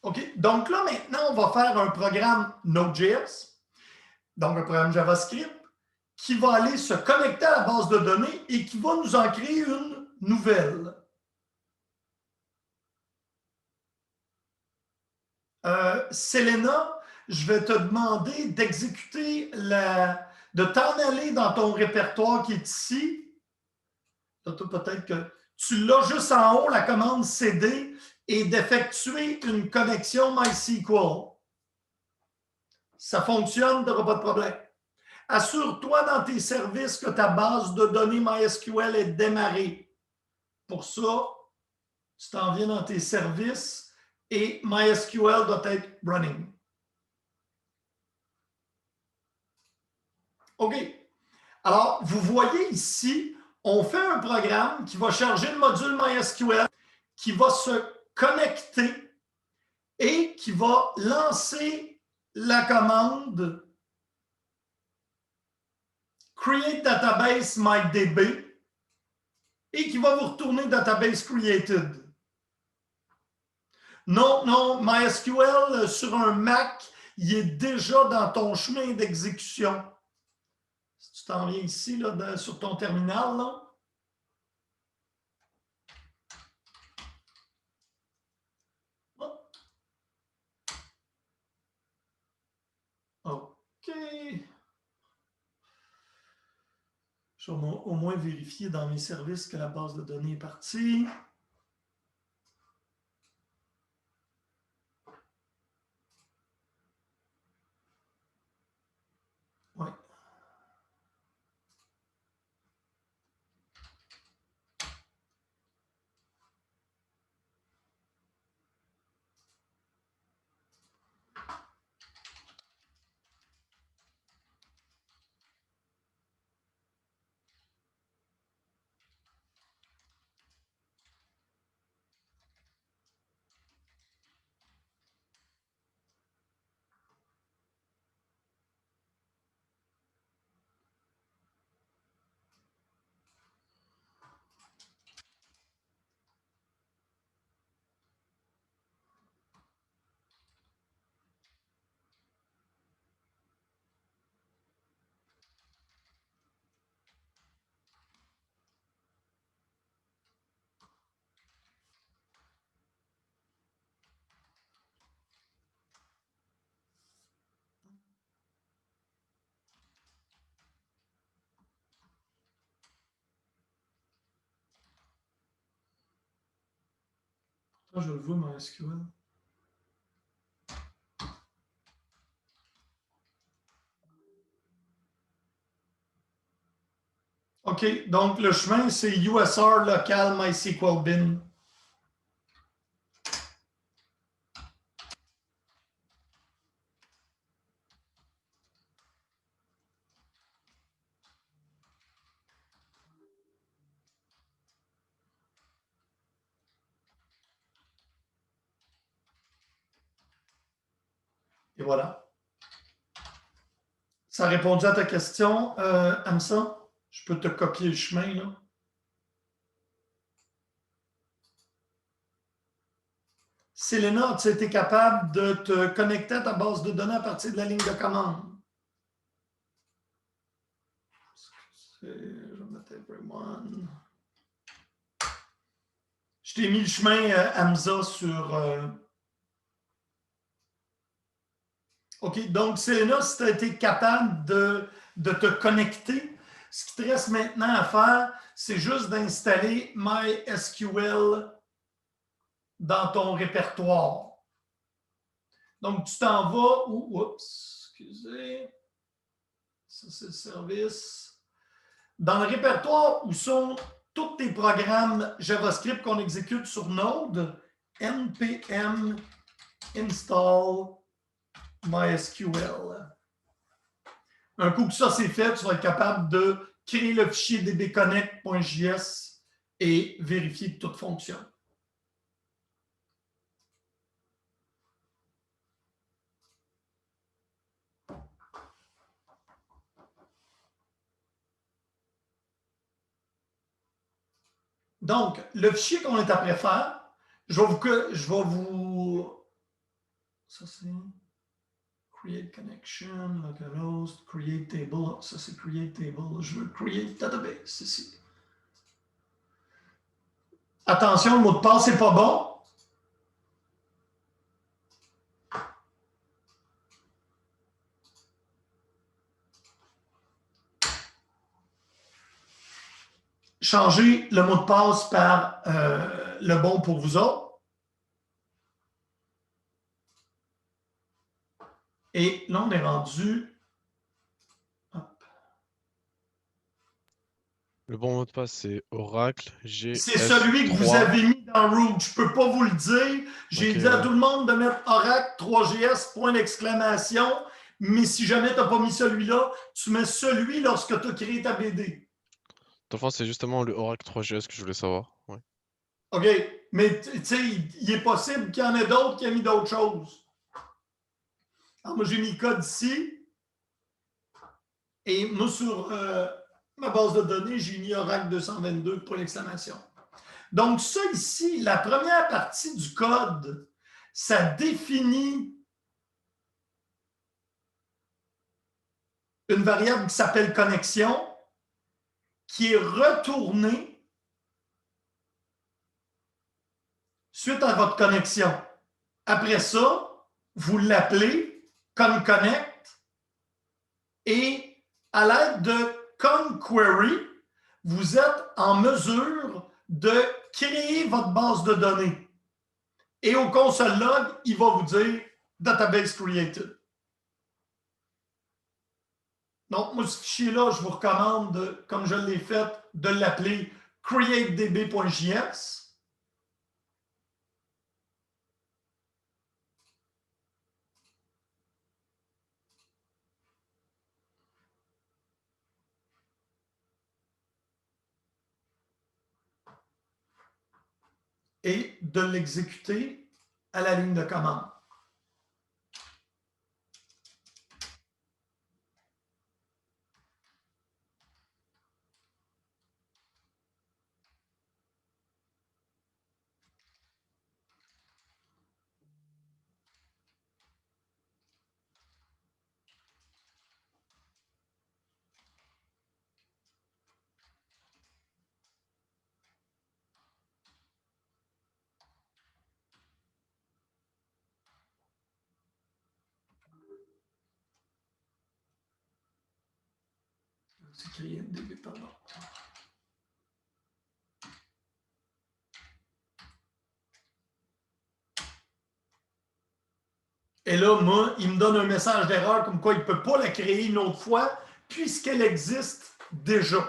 OK? Donc là, maintenant, on va faire un programme Node.js, donc un programme JavaScript, qui va aller se connecter à la base de données et qui va nous en créer une nouvelle. Selena, je vais te demander d'exécuter de t'en aller dans ton répertoire qui est ici. Peut-être que tu l'as juste en haut, la commande CD, et d'effectuer une connexion MySQL. Ça fonctionne, tu n'auras pas de problème. Assure-toi dans tes services que ta base de données MySQL est démarrée. Pour ça, tu t'en viens dans tes services et MySQL doit être running. OK. Alors, vous voyez ici, on fait un programme qui va charger le module MySQL, qui va se connecter et qui va lancer la commande create database mydb et qui va vous retourner database created. Non, non, MySQL sur un Mac, il est déjà dans ton chemin d'exécution. Si tu t'en viens ici, là, sur ton terminal, là. OK. Je vais au moins vérifier dans mes services que la base de données est partie. Oui. Je le vois, MySQL. OK, donc le chemin, c'est USR local MySQL bin. Et voilà. Ça a répondu à ta question, Hamza? Je peux te copier le chemin, là. Selena, tu as été capable de te connecter à ta base de données à partir de la ligne de commande. Je vais mettre everyone. Je t'ai mis le chemin, Hamza, sur... OK, donc Selena, si tu as été capable de te connecter, ce qui te reste maintenant à faire, c'est juste d'installer MySQL dans ton répertoire. Donc, tu t'en vas où... Oups, excusez. Ça, c'est le service. Dans le répertoire où sont tous tes programmes JavaScript qu'on exécute sur Node, npm install MySQL. Un coup que ça c'est fait, tu vas être capable de créer le fichier dbconnect.js et vérifier que tout fonctionne. Donc, le fichier qu'on est après faire, je vais vous Ça, c'est create connection, localhost, create table. Ça, c'est create table. Je veux create database ici. Attention, le mot de passe n'est pas bon. Changez le mot de passe par le bon pour vous autres. Et là, on est rendu. Hop. Le bon mot de passe, c'est Oracle GS3. C'est celui que vous avez mis dans Root. Je ne peux pas vous le dire. J'ai dit à tout le monde de mettre Oracle 3GS, point d'exclamation. Mais si jamais tu n'as pas mis celui-là, tu mets celui lorsque tu as créé ta BD. Dans le fond, c'est justement le Oracle 3GS que je voulais savoir. Ouais. OK. Mais tu sais, il est possible qu'il y en ait d'autres qui aient mis d'autres choses. Alors, moi, j'ai mis le code ici. Et moi, sur ma base de données, j'ai mis Oracle 222, point d'exclamation. Donc, ça ici, la première partie du code, ça définit une variable qui s'appelle connexion, qui est retournée suite à votre connexion. Après ça, vous l'appelez conConnect et à l'aide de conQuery, vous êtes en mesure de créer votre base de données. Et au console log, il va vous dire Database Created. Donc, moi, ce fichier-là, je vous recommande, comme je l'ai fait, de l'appeler createdb.js. Et de l'exécuter à la ligne de commande. C'est créé DB, pardon. Et là, moi, il me donne un message d'erreur comme quoi il ne peut pas la créer une autre fois puisqu'elle existe déjà.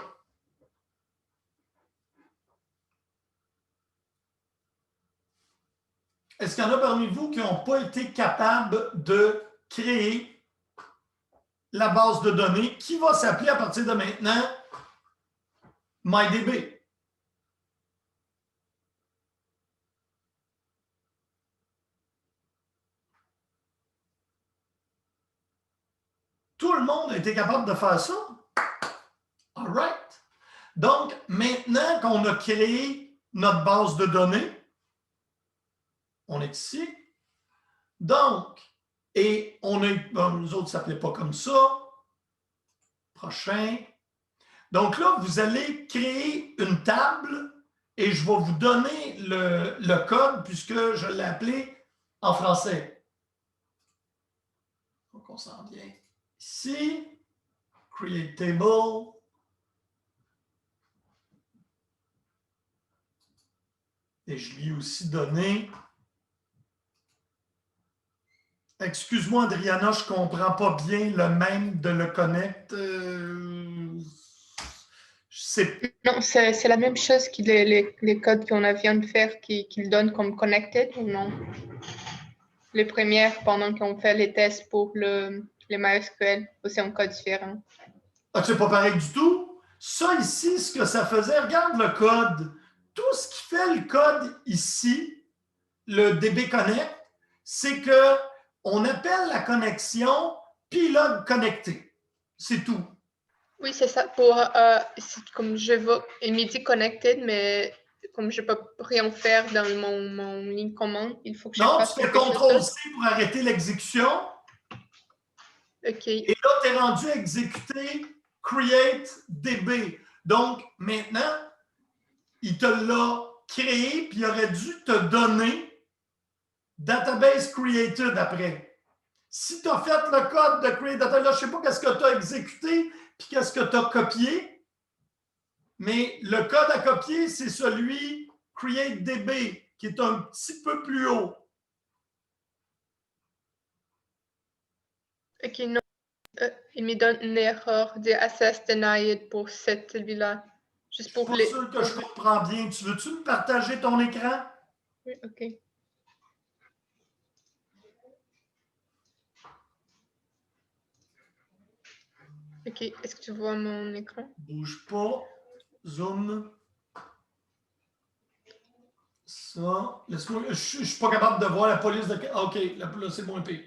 Est-ce qu'il y en a parmi vous qui n'ont pas été capables de créer la base de données qui va s'appeler à partir de maintenant MyDB? Tout le monde a été capable de faire ça? All right. Donc, maintenant qu'on a créé notre base de données, on est ici. Donc, et on a, bon, nous autres, ça ne s'appelait pas comme ça. Prochain. Donc là, vous allez créer une table et je vais vous donner le code puisque je l'ai appelé en français. Donc, on s'en vient ici. Create table. Et je lui ai aussi donné. Excuse-moi, Adriana, je ne comprends pas bien le même de le connect. Non, c'est la même chose que les codes qu'on vient de faire qu'ils donnent comme connected ou non? Les premières, pendant qu'on fait les tests pour les MySQL, ou c'est un code différent? Ah, c'est pas pareil du tout. Ça ici, ce que ça faisait, regarde le code. Tout ce qui fait le code ici, le DB Connect, c'est qu'on appelle la connexion Plug connecté. C'est tout. Oui, c'est ça. Pour, comme je vois, il me dit connected, mais comme je peux rien faire dans mon ligne commande, il faut que je Non, fasse tu fais quelque chose CTRL-C d'autre. pour arrêter l'exécution. OK. Et là, tu es rendu à exécuter create DB. Donc, maintenant, il te l'a créé, puis il aurait dû te donner database created après. Si tu as fait le code de create database, là, je ne sais pas qu'est-ce que tu as exécuté, puis qu'est-ce que tu as copié, mais le code à copier, c'est celui create DB, qui est un petit peu plus haut. OK, non. Il me donne une erreur de access denied pour celui-là. Juste Je ne pour suis pas sûr que je comprends bien. Tu veux-tu me partager ton écran? Oui, OK. OK, est-ce que tu vois mon écran? Bouge pas. Zoom. Ça. Laisse-moi. Je ne suis pas capable de voir la police de. OK, là, c'est moins pire.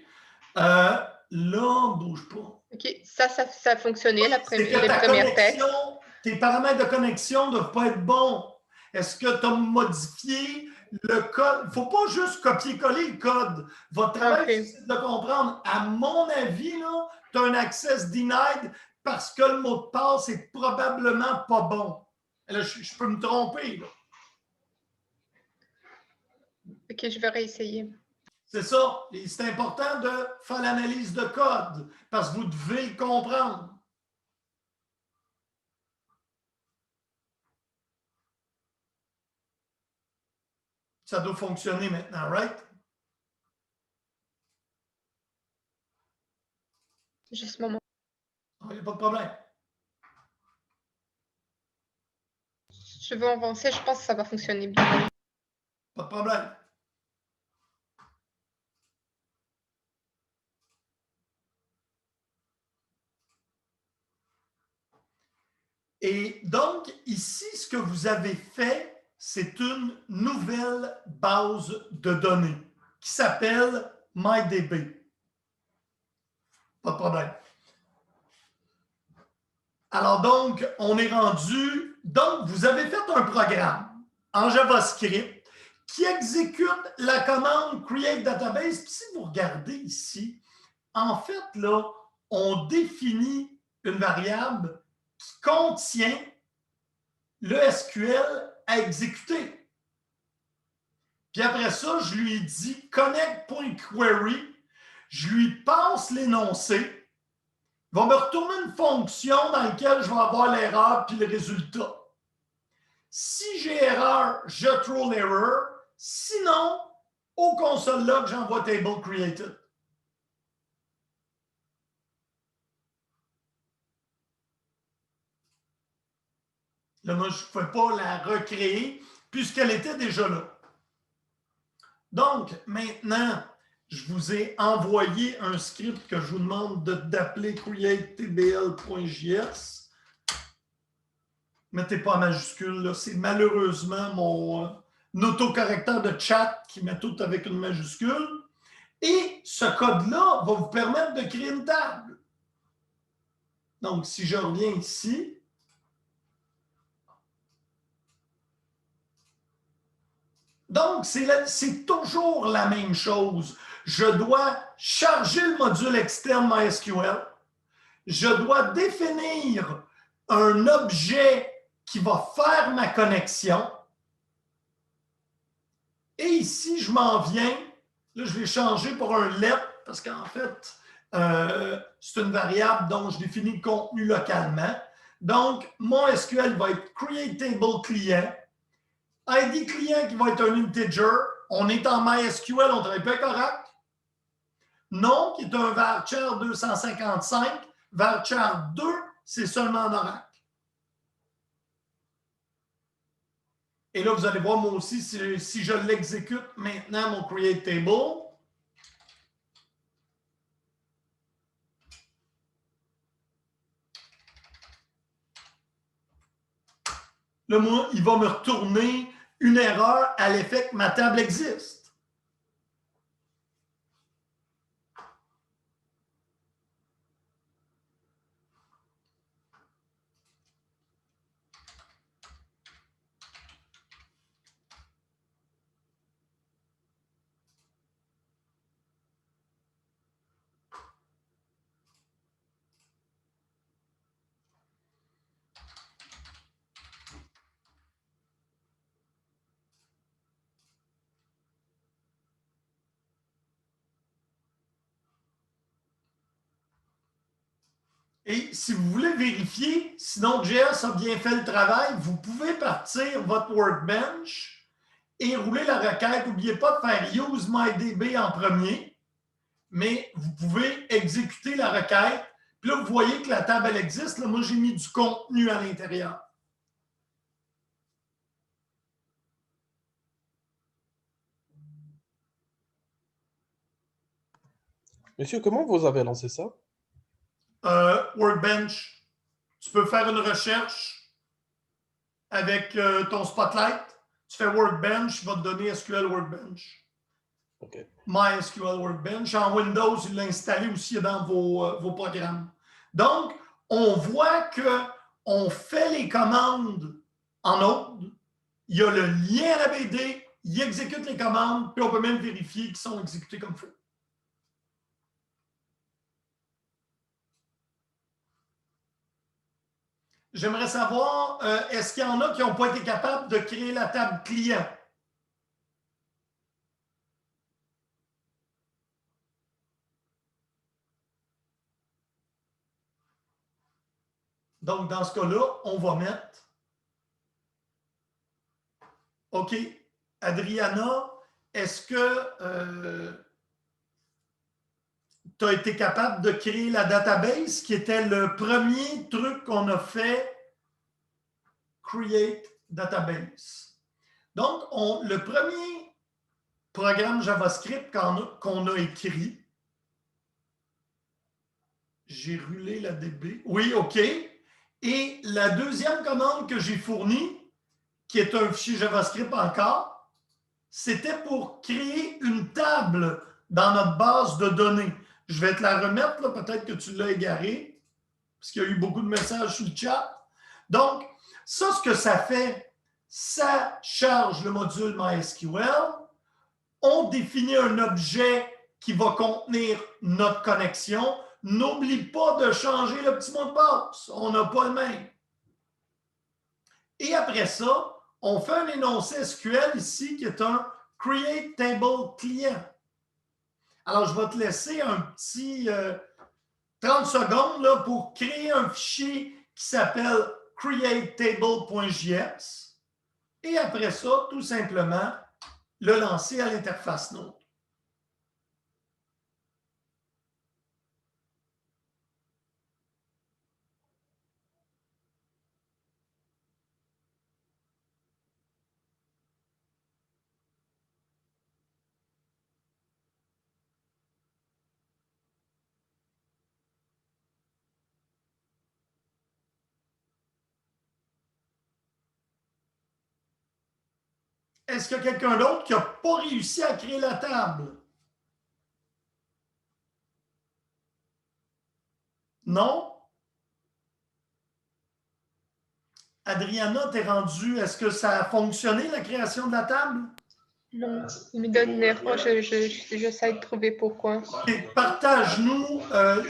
Là, bouge pas. OK, ça a fonctionné, C'est que le ta premier texte. connexion, tes paramètres de connexion ne doivent pas être bons. Est-ce que tu as modifié le code? Il ne faut pas juste copier-coller le code. Votre travail, OK. c'est de le comprendre. À mon avis, tu as un access denied parce que le mot de passe est probablement pas bon. Là, je peux me tromper. Là. OK, je vais réessayer. C'est ça. Et c'est important de faire l'analyse de code parce que vous devez le comprendre. Ça doit fonctionner maintenant, right? Juste un moment. Il n'y a pas de problème. Je veux avancer, je pense que ça va fonctionner bien. Pas de problème. Et donc, ici, ce que vous avez fait, c'est une nouvelle base de données qui s'appelle MyDB. Pas de problème. Alors donc, on est rendu... Donc, vous avez fait un programme en JavaScript qui exécute la commande create database. Puis si vous regardez ici, en fait, là, on définit une variable qui contient le SQL à exécuter. Puis après ça, je lui ai dit connect.query, je lui passe l'énoncé, il va me retourner une fonction dans laquelle je vais avoir l'erreur puis le résultat. Si j'ai erreur, je throw l'erreur. Sinon, au console log, j'envoie table created. Là, moi, je ne pouvais pas la recréer puisqu'elle était déjà là. Donc, maintenant, je vous ai envoyé un script que je vous demande d'appeler createtbl.js. Mettez pas en majuscule, c'est malheureusement mon autocorrecteur de chat qui met tout avec une majuscule. Et ce code-là va vous permettre de créer une table. Donc, si je reviens ici, donc, c'est toujours la même chose. Je dois charger le module externe MySQL. Je dois définir un objet qui va faire ma connexion. Et ici, je m'en viens. Là, je vais changer pour un let parce qu'en fait, c'est une variable dont je définis le contenu localement. Donc, mon SQL va être createTableClient. ID client qui va être un integer. On est en MySQL, on travaille pas avec Oracle. Nom qui est un varchar 255. Varchar 2, c'est seulement en Oracle. Et là, vous allez voir, moi aussi, si je l'exécute maintenant, mon create table, là, moi, il va me retourner une erreur à l'effet que ma table existe. Et si vous voulez vérifier si Node.js a bien fait le travail, vous pouvez partir votre Workbench et rouler la requête. N'oubliez pas de faire use MyDB en premier, mais vous pouvez exécuter la requête. Puis là, vous voyez que la table, elle existe. Là, moi, j'ai mis du contenu à l'intérieur. Monsieur, comment vous avez lancé ça? Workbench, tu peux faire une recherche avec ton Spotlight. Tu fais Workbench, il va te donner SQL Workbench. Ok. MySQL Workbench. En Windows, il l'a installé aussi dans vos programmes. Donc, on voit qu'on fait les commandes en Node. Il y a le lien à la BD, il exécute les commandes, puis on peut même vérifier qu'ils sont exécutés comme il faut. J'aimerais savoir, est-ce qu'il y en a qui n'ont pas été capables de créer la table client? Donc, dans ce cas-là, on va mettre OK, Adriana, est-ce que tu as été capable de créer la database qui était le premier truc qu'on a fait, Create Database. Donc, le premier programme JavaScript qu'on a écrit, j'ai roulé la DB. Oui, OK. Et la deuxième commande que j'ai fournie, qui est un fichier JavaScript encore, c'était pour créer une table dans notre base de données. Je vais te la remettre, là, peut-être que tu l'as égaré, parce qu'il y a eu beaucoup de messages sur le chat. Donc, ça, ce que ça fait, ça charge le module MySQL. On définit un objet qui va contenir notre connexion. N'oublie pas de changer le petit mot de passe. On n'a pas le même. Et après ça, on fait un énoncé SQL ici qui est un Create Table Client. Alors, je vais te laisser un petit 30 secondes là, pour créer un fichier qui s'appelle createtable.js et après ça, tout simplement, le lancer à l'interface Node. Est-ce qu'il y a quelqu'un d'autre qui n'a pas réussi à créer la table? Non? Adriana, t'es rendue. Est-ce que ça a fonctionné, la création de la table? Non, il me donne une erreur. J'essaie de trouver pourquoi. Okay. Partage-nous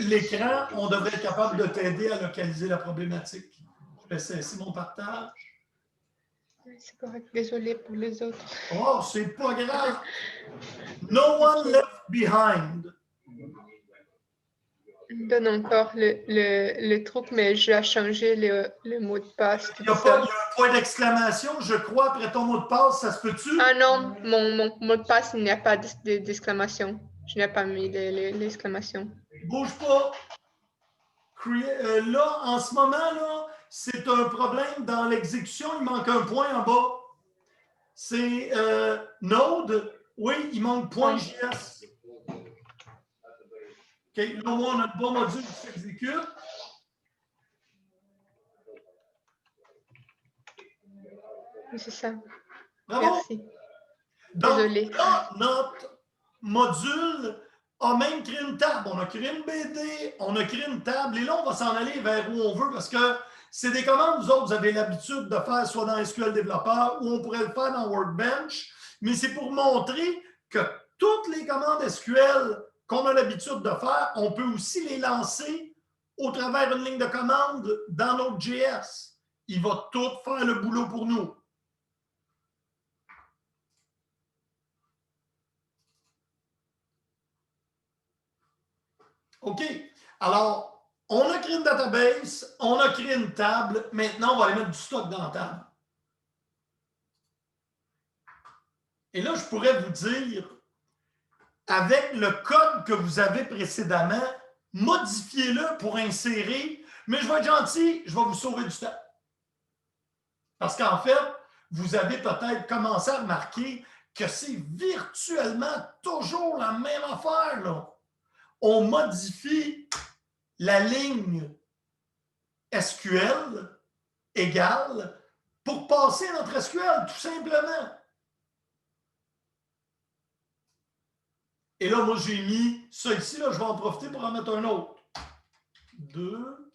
l'écran. On devrait être capable de t'aider à localiser la problématique. Je vais cesser mon partage. C'est correct. Désolée pour les autres. Oh, c'est pas grave. No one left behind. Il me donne encore le truc, mais je dois changer le mot de passe. Il y a un point d'exclamation, je crois, après ton mot de passe. Ça se peut-tu? Ah non, mon mot de passe, il n'y a pas d'exclamation. Je n'ai pas mis l'exclamation. Bouge pas. Là, en ce moment, là, c'est un problème dans l'exécution. Il manque un point en bas. C'est Node. Oui, il manque .js. OK, là, on a le bon module qui s'exécute. Oui, c'est ça. Bravo. Merci. Donc, Désolée. là, notre module a même créé une table. On a créé une BD, on a créé une table, et là, on va s'en aller vers où on veut parce que c'est des commandes, vous autres, vous avez l'habitude de faire soit dans SQL Développeur ou on pourrait le faire dans Workbench, mais c'est pour montrer que toutes les commandes SQL qu'on a l'habitude de faire, on peut aussi les lancer au travers d'une ligne de commande dans notre JS. Il va tout faire le boulot pour nous. OK. Alors, On a créé une database, on a créé une table. Maintenant, on va aller mettre du stock dans la table. Et là, je pourrais vous dire, avec le code que vous avez précédemment, modifiez-le pour insérer, mais je vais être gentil, je vais vous sauver du temps. Parce qu'en fait, vous avez peut-être commencé à remarquer que c'est virtuellement toujours la même affaire, là. On modifie la ligne SQL égale pour passer à notre SQL, tout simplement. Et là, moi, j'ai mis ça ici, là, je vais en profiter pour en mettre un autre. 2.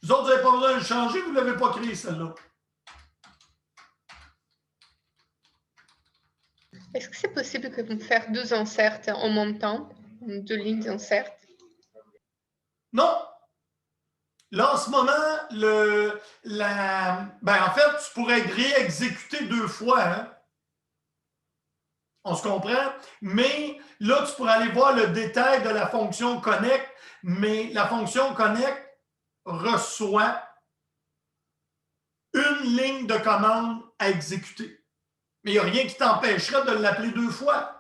Vous autres, vous n'avez pas besoin de le changer, vous ne l'avez pas créé, celle-là. Est-ce que c'est possible que vous fassiez 2 inserts en même temps, 2 lignes d'insert? Non. Là, en ce moment, en fait, tu pourrais réexécuter 2 fois. Hein? On se comprend? Mais là, tu pourrais aller voir le détail de la fonction connect, mais la fonction connect reçoit une ligne de commande à exécuter. Mais il n'y a rien qui t'empêcherait de l'appeler 2 fois.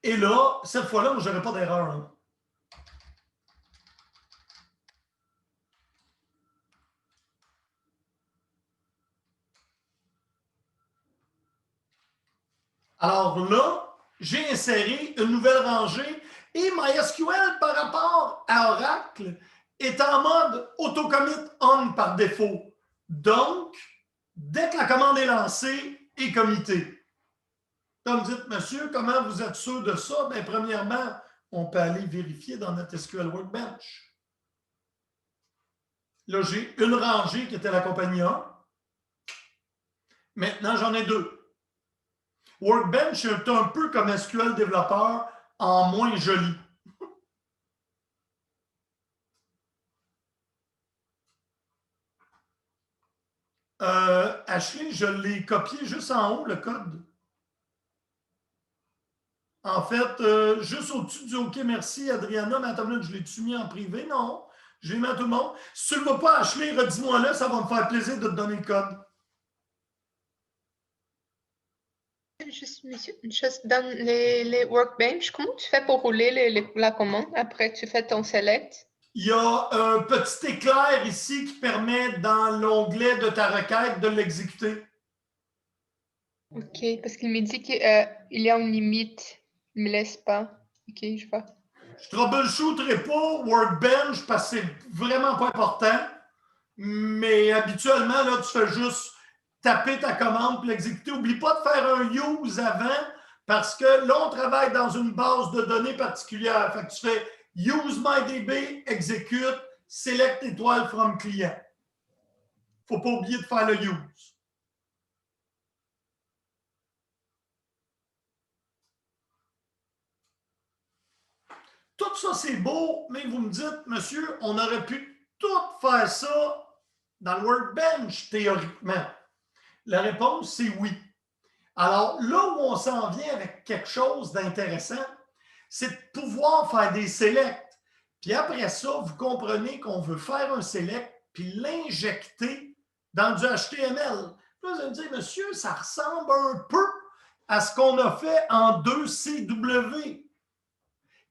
Et là, cette fois-là, je n'aurai pas d'erreur. Hein. Alors là, j'ai inséré une nouvelle rangée et MySQL par rapport à Oracle est en mode autocommit on par défaut. Donc, dès que la commande est lancée, est committée. Comme dites, monsieur, comment vous êtes sûr de ça? Bien, premièrement, on peut aller vérifier dans notre SQL Workbench. Là, j'ai une rangée qui était la compagnie 1. Maintenant, j'en ai 2. Workbench est un peu comme SQL développeur en moins joli. Ashley, je l'ai copié juste en haut, le code. En fait, juste au-dessus du OK, merci, Adriana. Mais attends une minute, je l'ai-tu mis en privé? Non. Je l'ai mis à tout le monde. Si tu ne le vois pas, Ashley, redis-moi-le, ça va me faire plaisir de te donner le code. Juste, monsieur, une chose, dans les workbench, comment tu fais pour rouler la commande après tu fais ton select? Il y a un petit éclair ici qui permet, dans l'onglet de ta requête, de l'exécuter. OK, parce qu'il me dit qu'il y a une limite. Il ne me laisse pas. OK, je vois. Je troubleshooterai pas Workbench parce que c'est vraiment pas important. Mais habituellement, là, tu fais juste taper ta commande puis l'exécuter. N'oublie pas de faire un use avant parce que là, on travaille dans une base de données particulière. Fait que tu fais use MyDB, exécute, select étoile from client. Il ne faut pas oublier de faire le use. Tout ça, c'est beau, mais vous me dites, monsieur, on aurait pu tout faire ça dans le Workbench, théoriquement. La réponse, c'est oui. Alors, là où on s'en vient avec quelque chose d'intéressant, c'est de pouvoir faire des selects. Puis après ça, vous comprenez qu'on veut faire un select puis l'injecter dans du HTML. Là, vous allez me dire, monsieur, ça ressemble un peu à ce qu'on a fait en 2CW.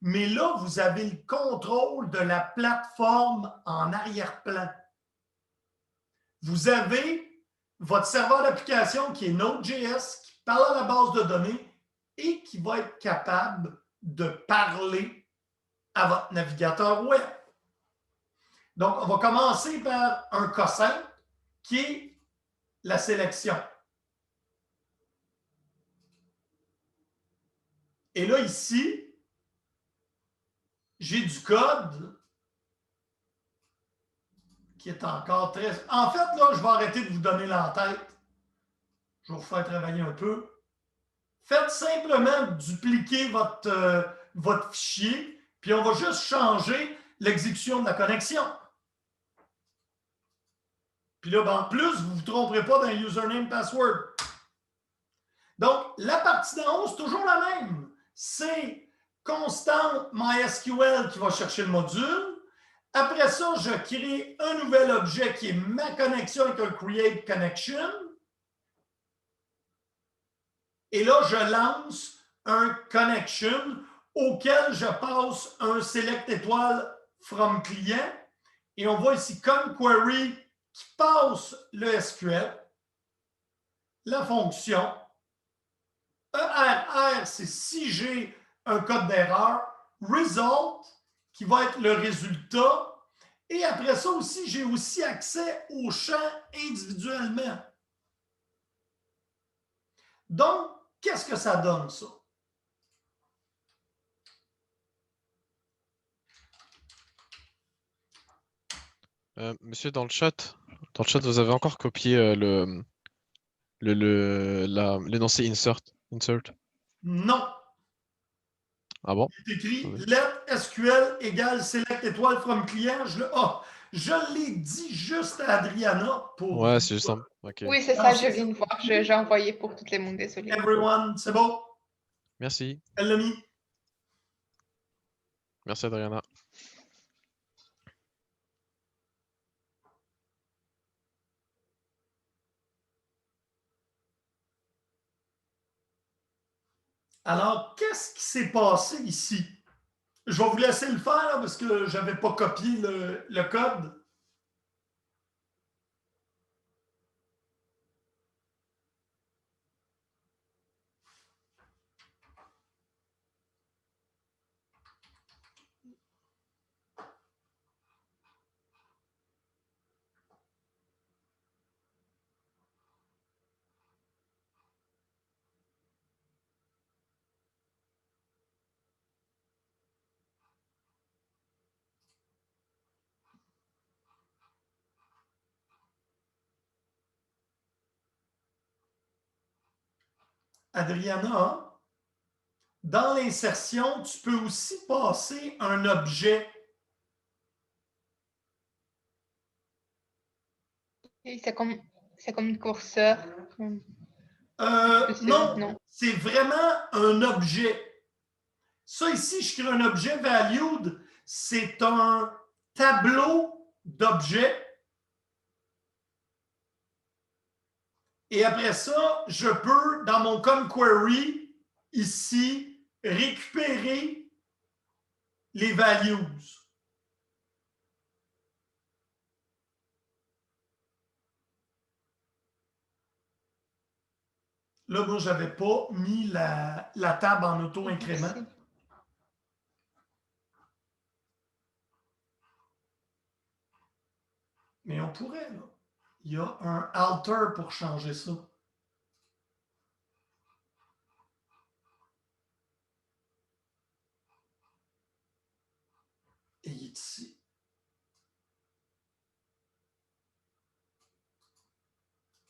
Mais là, vous avez le contrôle de la plateforme en arrière-plan. Vous avez votre serveur d'application qui est Node.js, qui parle à la base de données et qui va être capable de parler à votre navigateur web. Donc, on va commencer par un cas simple qui est la sélection. Et là, ici, j'ai du code qui est encore très... En fait, là, je vais arrêter de vous donner l'entête. Je vais vous faire travailler un peu. Faites simplement dupliquer votre fichier, puis on va juste changer l'exécution de la connexion. Puis là, ben, en plus, vous ne vous tromperez pas dans username password. Donc, la partie d'en haut, c'est toujours la même. C'est constante MySQL qui va chercher le module. Après ça, je crée un nouvel objet qui est ma connexion avec un create connection. Et là, je lance un connection auquel je passe un select étoile from client. Et on voit ici comme query qui passe le SQL, la fonction. ERR, c'est si j'ai un code d'erreur. Result, qui va être le résultat. Et après ça aussi, j'ai aussi accès aux champs individuellement. Donc, qu'est-ce que ça donne, ça? Monsieur, dans le chat, vous avez encore copié l'énoncé insert. Non. Ah bon? Il est écrit Oui. let SQL égale select étoile from client. Je l'ai dit juste à Adriana pour. Ouais, c'est juste simple. Ok. Oui, c'est ça, je viens de voir. J'ai envoyé pour tout le monde, désolé. Everyone, c'est bon? Merci. Elle l'a mis. Merci, Adriana. Alors, qu'est-ce qui s'est passé ici? Je vais vous laisser le faire là, parce que je n'avais pas copié le code. Adriana, dans l'insertion, tu peux aussi passer un objet. Oui, c'est comme une curseur. Non, Non. c'est vraiment un objet. Ça ici, je crée un objet valued. C'est un tableau d'objets. Et après ça, je peux, dans mon query, ici, récupérer les values. Là, moi, je n'avais pas mis la table en auto-incrément. Merci. Mais on pourrait, là. Il y a un alter pour changer ça. Et il est ici.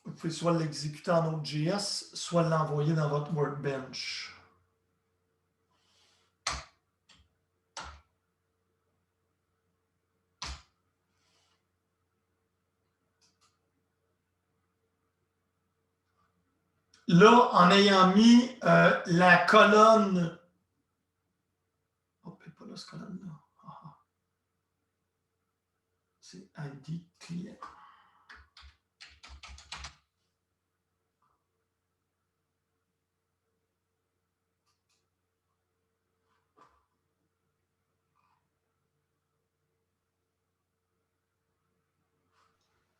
Vous pouvez soit l'exécuter en Node.js, soit l'envoyer dans votre workbench. Là, en ayant mis la colonne. Oh, pas là, cette colonne-là. Ah. C'est ID client.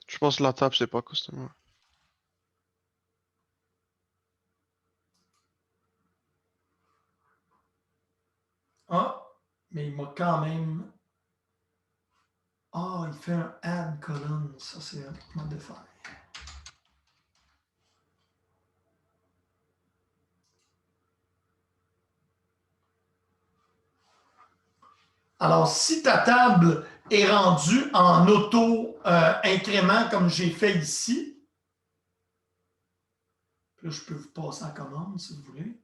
Je pense que la table, c'est pas custom. Ah, mais il m'a quand même. Ah, il fait un add colonne. Ça, c'est un modifier. Alors, si ta table est rendue en auto-incrément, comme j'ai fait ici, là, je peux vous passer en commande si vous voulez.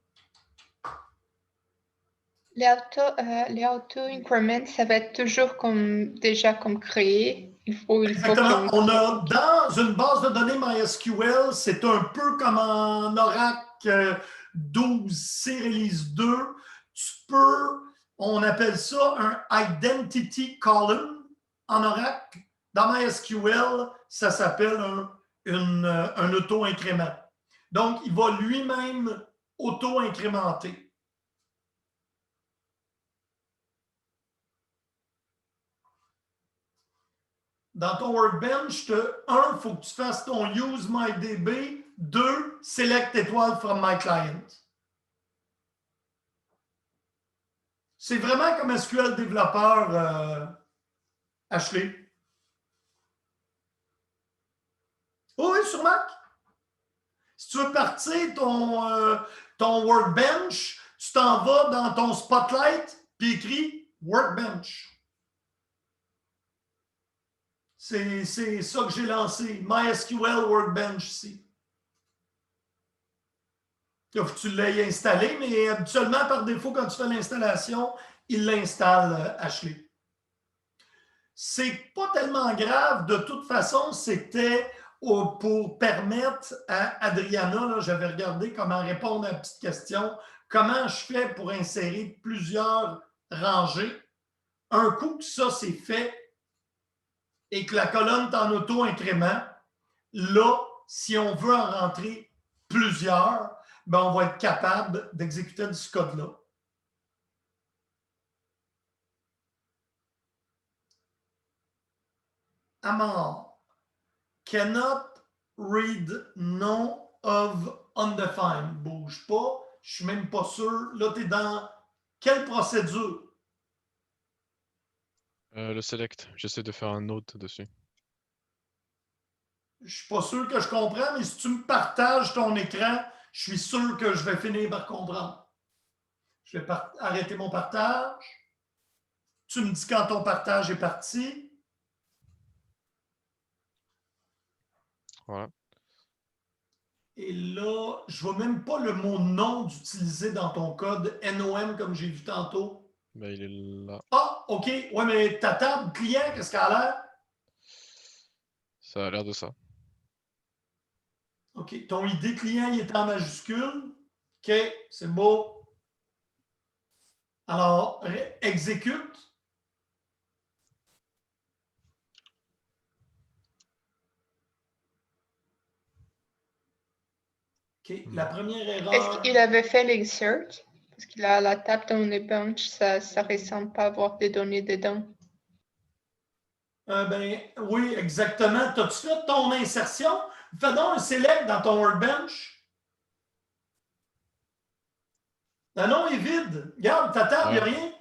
Les auto-increments, ça va être toujours déjà comme créé. Il faut Exactement. On a dans une base de données MySQL, c'est un peu comme en Oracle 12 serialize 2, tu peux, on appelle ça un identity column en Oracle. Dans MySQL, ça s'appelle un auto-incrément. Donc, il va lui-même auto-incrémenter. Dans ton workbench, il faut que tu fasses ton use MyDB. 2, select étoile from my client. C'est vraiment comme SQL développeur, Ashley. Oui, sur Mac. Si tu veux partir ton workbench, tu t'en vas dans ton Spotlight puis écris Workbench. C'est ça que j'ai lancé, MySQL Workbench ici. Il faut que tu l'aies installé, mais habituellement, par défaut, quand tu fais l'installation, il l'installe, Ashley. C'est pas tellement grave. De toute façon, c'était pour permettre à Adriana, là, j'avais regardé comment répondre à la petite question, comment je fais pour insérer plusieurs rangées. Un coup que ça, c'est fait et que la colonne est en auto-incrément, là, si on veut en rentrer plusieurs, ben on va être capable d'exécuter ce code-là. Amor, cannot read none of undefined. Bouge pas, je suis même pas sûr. Là, tu es dans quelle procédure? Le select, j'essaie de faire un node dessus. Je suis pas sûr que je comprends, mais si tu me partages ton écran, je suis sûr que je vais finir par comprendre. Je vais arrêter mon partage. Tu me dis quand ton partage est parti. Voilà. Et là, je ne vois même pas le mot nom d'utiliser dans ton code NOM comme j'ai vu tantôt. Bah, il est là. Ah, OK. Ouais, mais ta table client, qu'est-ce qu'elle a l'air? Ça a l'air de ça. OK. Ton ID client, il est en majuscule. OK, c'est beau. Alors, exécute. OK, la première Est-ce erreur. qu'il avait fait l'insert? Parce qu'il a la table dans les benches, ça ne ressemble pas à avoir des données dedans. Ben, oui, exactement. T'as-tu fait ton insertion? Fais donc un select dans ton workbench. Le nom est vide. Regarde, ta table, il n'y a Ouais. rien.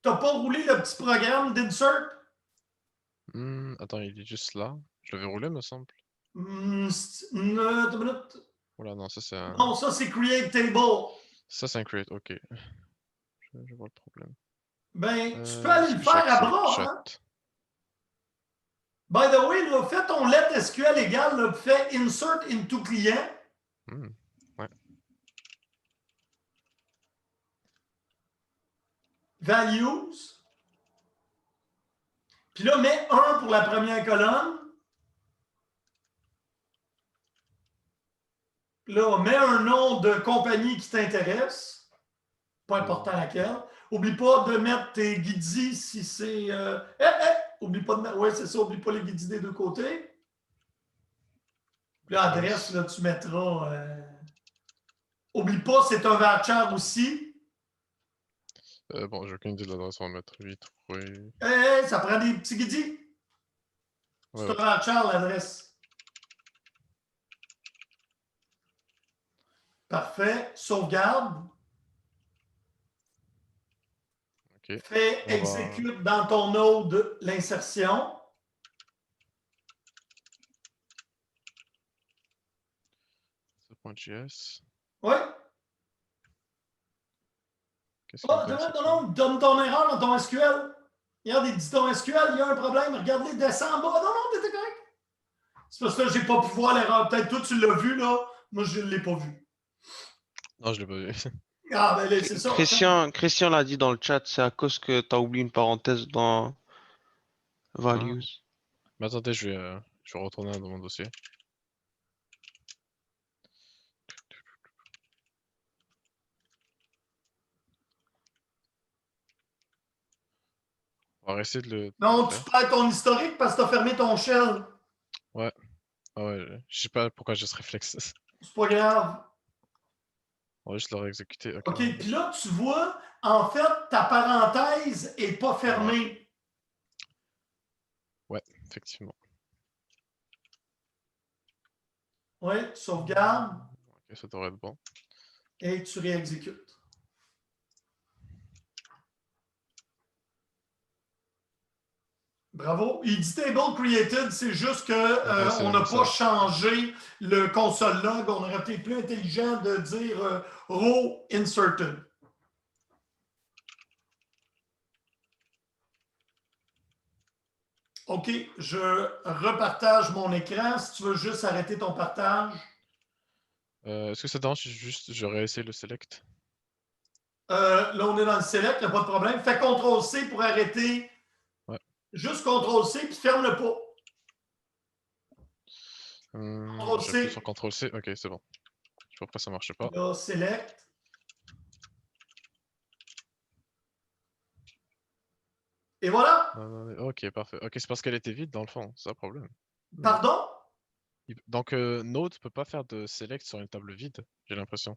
Tu n'as pas roulé le petit programme d'insert. Attends, il est juste là. Je l'avais roulé, me semble. Attends une minute. Voilà, non, ça c'est un... Non, ça, c'est Create Table. Ça c'est un create, ok. Je vois le problème. Ben, tu peux aller le faire Check à select bras. chat. Hein? By the way, là, fais ton let SQL égal, là, fais insert into client. Ouais. Values. Puis là, mets 1 pour la première colonne. Là, mets un nom de compagnie qui t'intéresse. Pas important laquelle. Oublie pas de mettre tes guidis si c'est... Oublie pas de mettre... Oui, c'est ça. Oublie pas les guidis des deux côtés. Puis là, adresse, là, tu mettras... Oublie pas, c'est un varchar aussi. Bon, j'ai aucune idée de l'adresse, on va mettre 8, oui. Ça prend des petits guidis. Ouais, C'est un varchar, l'adresse. Parfait. Sauvegarde. ok. Fais exécute dans ton node l'insertion. .js. Oui. Qu'est-ce Oh, qu'il me donne cette fois? donne ton erreur dans ton SQL. Regarde, il dit ton SQL, il y a un problème. Regarde-les, descends en bas. Non, t'étais correct. C'est parce que j'ai pas pu voir l'erreur. Peut-être toi, tu l'as vu, là. Moi, je ne l'ai pas vu. Non, je l'ai pas vu. Ah, ben, c'est ça. Christian l'a dit dans le chat, c'est à cause que tu as oublié une parenthèse dans values. Mais attendez, je vais retourner dans mon dossier. On va essayer de le Non, tu faire. perds ton historique parce que tu as fermé ton shell. Ouais. Ah ouais, je sais pas pourquoi j'ai ce réflexe. C'est pas grave. On va juste le réexécuter. Ok, OK, ouais. puis là, tu vois, en fait, ta parenthèse n'est pas fermée. Ouais, effectivement. Oui, sauvegarde Ok, ça devrait être bon. et tu réexécutes. Bravo. Il dit table created, c'est juste Ouais, c'est qu'on le n'a pas message. changé le console log. On aurait été plus intelligent de dire row inserted. OK, je repartage mon écran. Si tu veux juste arrêter ton partage. Est-ce que ça te dérange si je réessaye le select? Là, on est dans le select, il n'y a pas de problème. Fais CTRL-C pour arrêter. Ouais. Juste CTRL-C, puis ferme-le pas. J'appuie CTRL-C. sur CTRL-C. Ok, c'est bon. Je sais pas pourquoi ça marchait pas. Là, select. Et voilà. Ok, parfait. Ok, c'est parce qu'elle était vide dans le fond, c'est un problème. Pardon? Donc, Node peut pas faire de select sur une table vide, j'ai l'impression.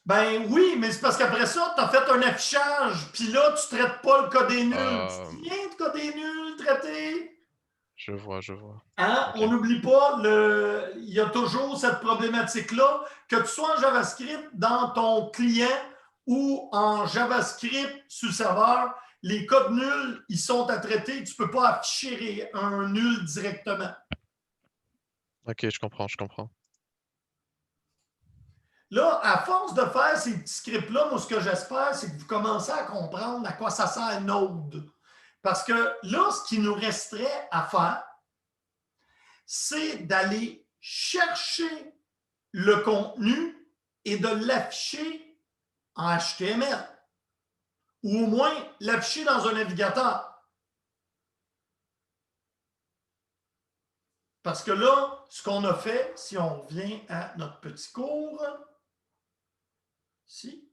Ben oui, mais c'est parce qu'après ça, tu as fait un affichage, puis là, tu ne traites pas le code des nuls. Tu te souviens de code des nuls traité? Je vois, je vois. Hein? Ok. On n'oublie pas, il y a toujours cette problématique-là, que tu sois en JavaScript dans ton client ou en JavaScript sur le serveur, les codes nuls, ils sont à traiter. Tu ne peux pas afficher un nul directement. Ok, je comprends, je comprends. Là, à force de faire ces petits scripts-là, moi, ce que j'espère, c'est que vous commencez à comprendre à quoi ça sert Node. Parce que là, ce qui nous resterait à faire, c'est d'aller chercher le contenu et de l'afficher en HTML. Ou au moins l'afficher dans un navigateur. Parce que là, ce qu'on a fait, si on revient à notre petit cours, ici.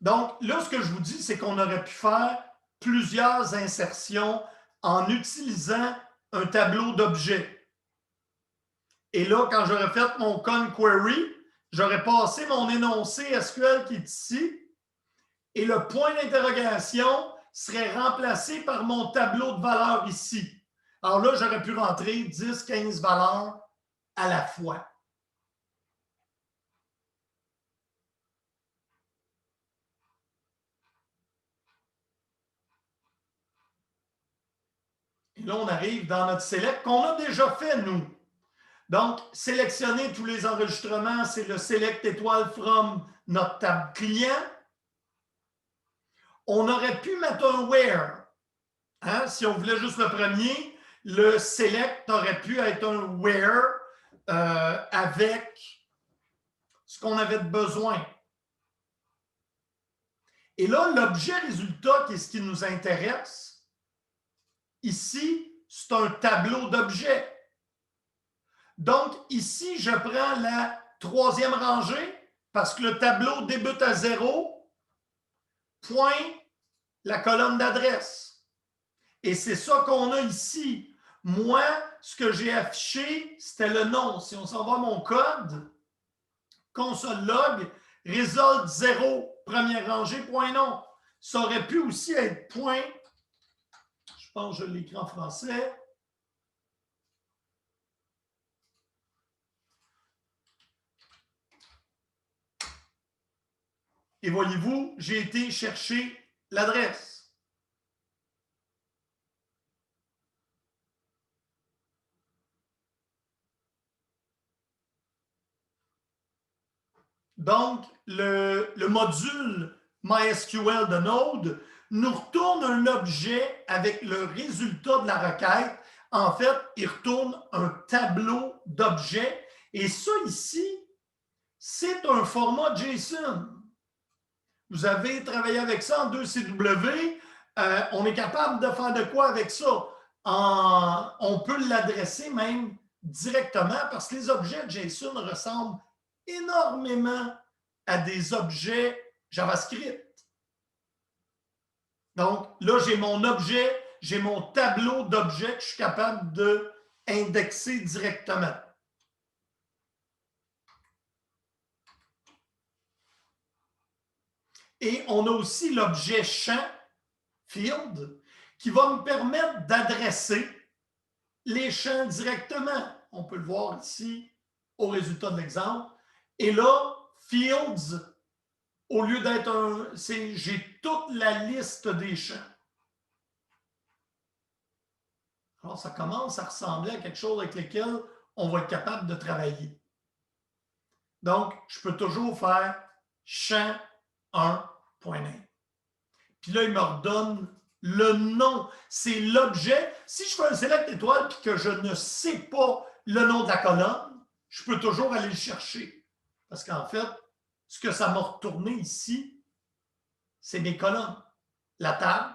Donc, là, ce que je vous dis, c'est qu'on aurait pu faire plusieurs insertions en utilisant un tableau d'objets. Et là, quand j'aurais fait mon conquery, j'aurais passé mon énoncé SQL qui est ici, et le point d'interrogation serait remplacé par mon tableau de valeurs ici. Alors là, j'aurais pu rentrer 10, 15 valeurs à la fois. Et là, on arrive dans notre select qu'on a déjà fait, nous. Donc, sélectionner tous les enregistrements, c'est le select étoile from notre table client. On aurait pu mettre un where. Hein? Si on voulait juste le premier, le select aurait pu être un where avec ce qu'on avait besoin. Et là, l'objet résultat, qui est ce qui nous intéresse, ici, c'est un tableau d'objets. Donc, ici, je prends la troisième rangée parce que le tableau débute à 0, point la colonne d'adresse. Et c'est ça qu'on a ici. Moi, ce que j'ai affiché, c'était le nom. Si on s'en va à mon code, console log, result 0, première rangée, point nom. Ça aurait pu aussi être point, je pense que je l'écris en français. Et voyez-vous, j'ai été chercher l'adresse. Donc, le module MySQL de Node nous retourne un objet avec le résultat de la requête. En fait, il retourne un tableau d'objets. Et ça ici, c'est un format JSON. Vous avez travaillé avec ça en 2CW. On est capable de faire de quoi avec ça? On peut l'adresser même directement parce que les objets JSON ressemblent énormément à des objets JavaScript. Donc, là, j'ai mon objet, j'ai mon tableau d'objets que je suis capable d'indexer directement. Et on a aussi l'objet champ, field, qui va me permettre d'adresser les champs directement. On peut le voir ici au résultat de l'exemple. Et là, fields, au lieu d'être j'ai toute la liste des champs. Alors, ça commence à ressembler à quelque chose avec lequel on va être capable de travailler. Donc, je peux toujours faire champ 1.name. Puis là, il me redonne le nom. C'est l'objet. Si je fais un select étoile et que je ne sais pas le nom de la colonne, je peux toujours aller le chercher. Parce qu'en fait, ce que ça m'a retourné ici, c'est mes colonnes. La table,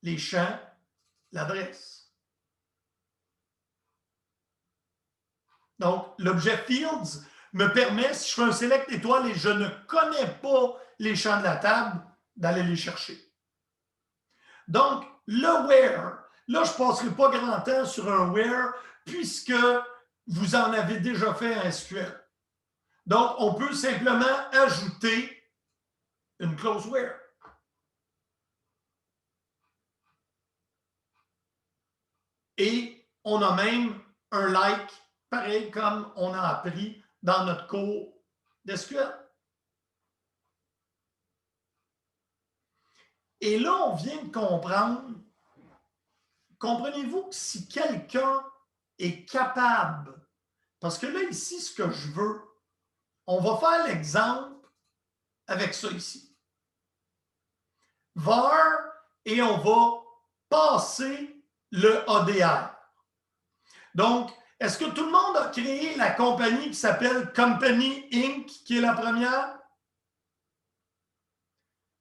les champs, l'adresse. Donc, l'objet fields me permet, si je fais un select étoile et je ne connais pas les champs de la table, d'aller les chercher. Donc, le where, là, je ne passerai pas grand temps sur un where puisque vous en avez déjà fait un SQL. Donc, on peut simplement ajouter une clause where. Et on a même un like, pareil comme on a appris dans notre cours d'SQL. Et là, on vient de comprendre, comprenez-vous que si quelqu'un est capable, parce que là, ici, ce que je veux, on va faire l'exemple avec ça ici. var, et on va passer le ADR. Donc, est-ce que tout le monde a créé la compagnie qui s'appelle Company Inc., qui est la première?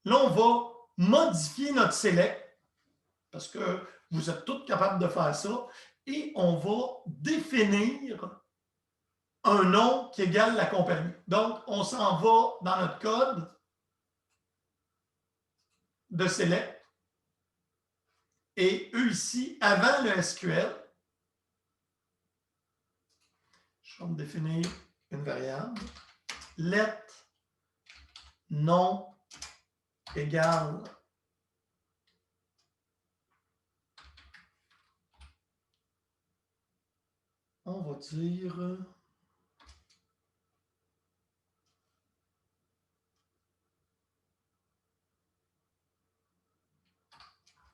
Là, on va modifier notre select, parce que vous êtes tous capables de faire ça, et on va définir un nom qui égale la compagnie. Donc, on s'en va dans notre code de select, et eux ici, avant le SQL, je vais me définir une variable, let nom égale on va dire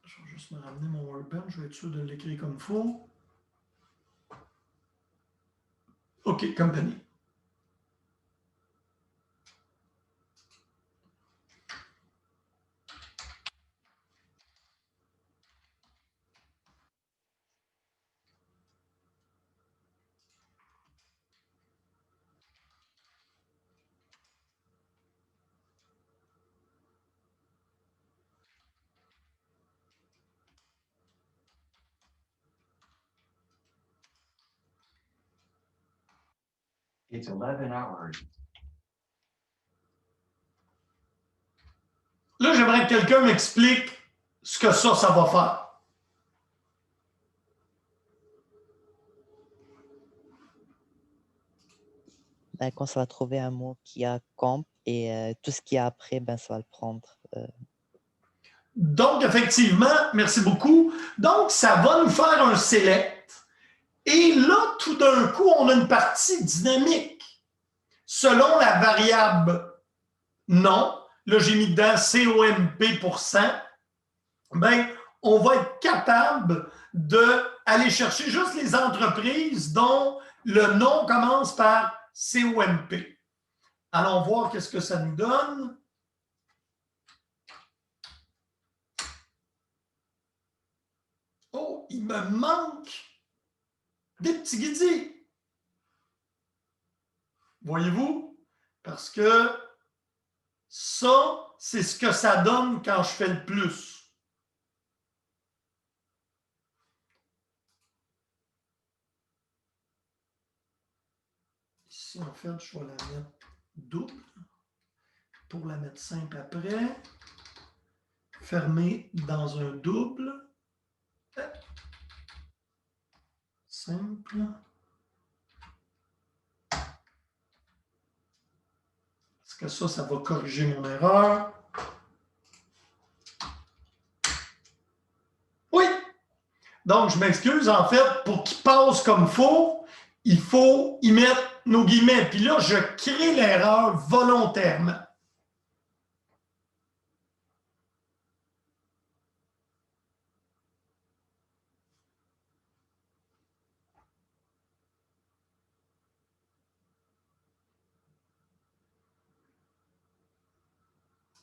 je vais juste me ramener mon workbench, je vais être sûr de l'écrire comme il faut. OK, company. It's 11 hours. Là, j'aimerais que quelqu'un m'explique ce que ça va faire. Ben, quand ça va trouver un mot qui a comp et tout ce qui est après, ben, ça va le prendre. Donc, effectivement, merci beaucoup. Donc, ça va nous faire un select. Et là, tout d'un coup, on a une partie dynamique. Selon la variable nom, là, j'ai mis dedans COMP%, ben, on va être capable d'aller chercher juste les entreprises dont le nom commence par COMP. Allons voir qu'est-ce que ça nous donne. Oh, il me manque des petits guidis. Voyez-vous? Parce que ça, c'est ce que ça donne quand je fais le plus. Ici, en fait, je vais la mettre double pour la mettre simple après. fermer dans un double. Simple. Est-ce que ça va corriger mon erreur? Oui! Donc, je m'excuse. En fait, pour qu'il passe comme il faut y mettre nos guillemets. Puis là, je crée l'erreur volontairement.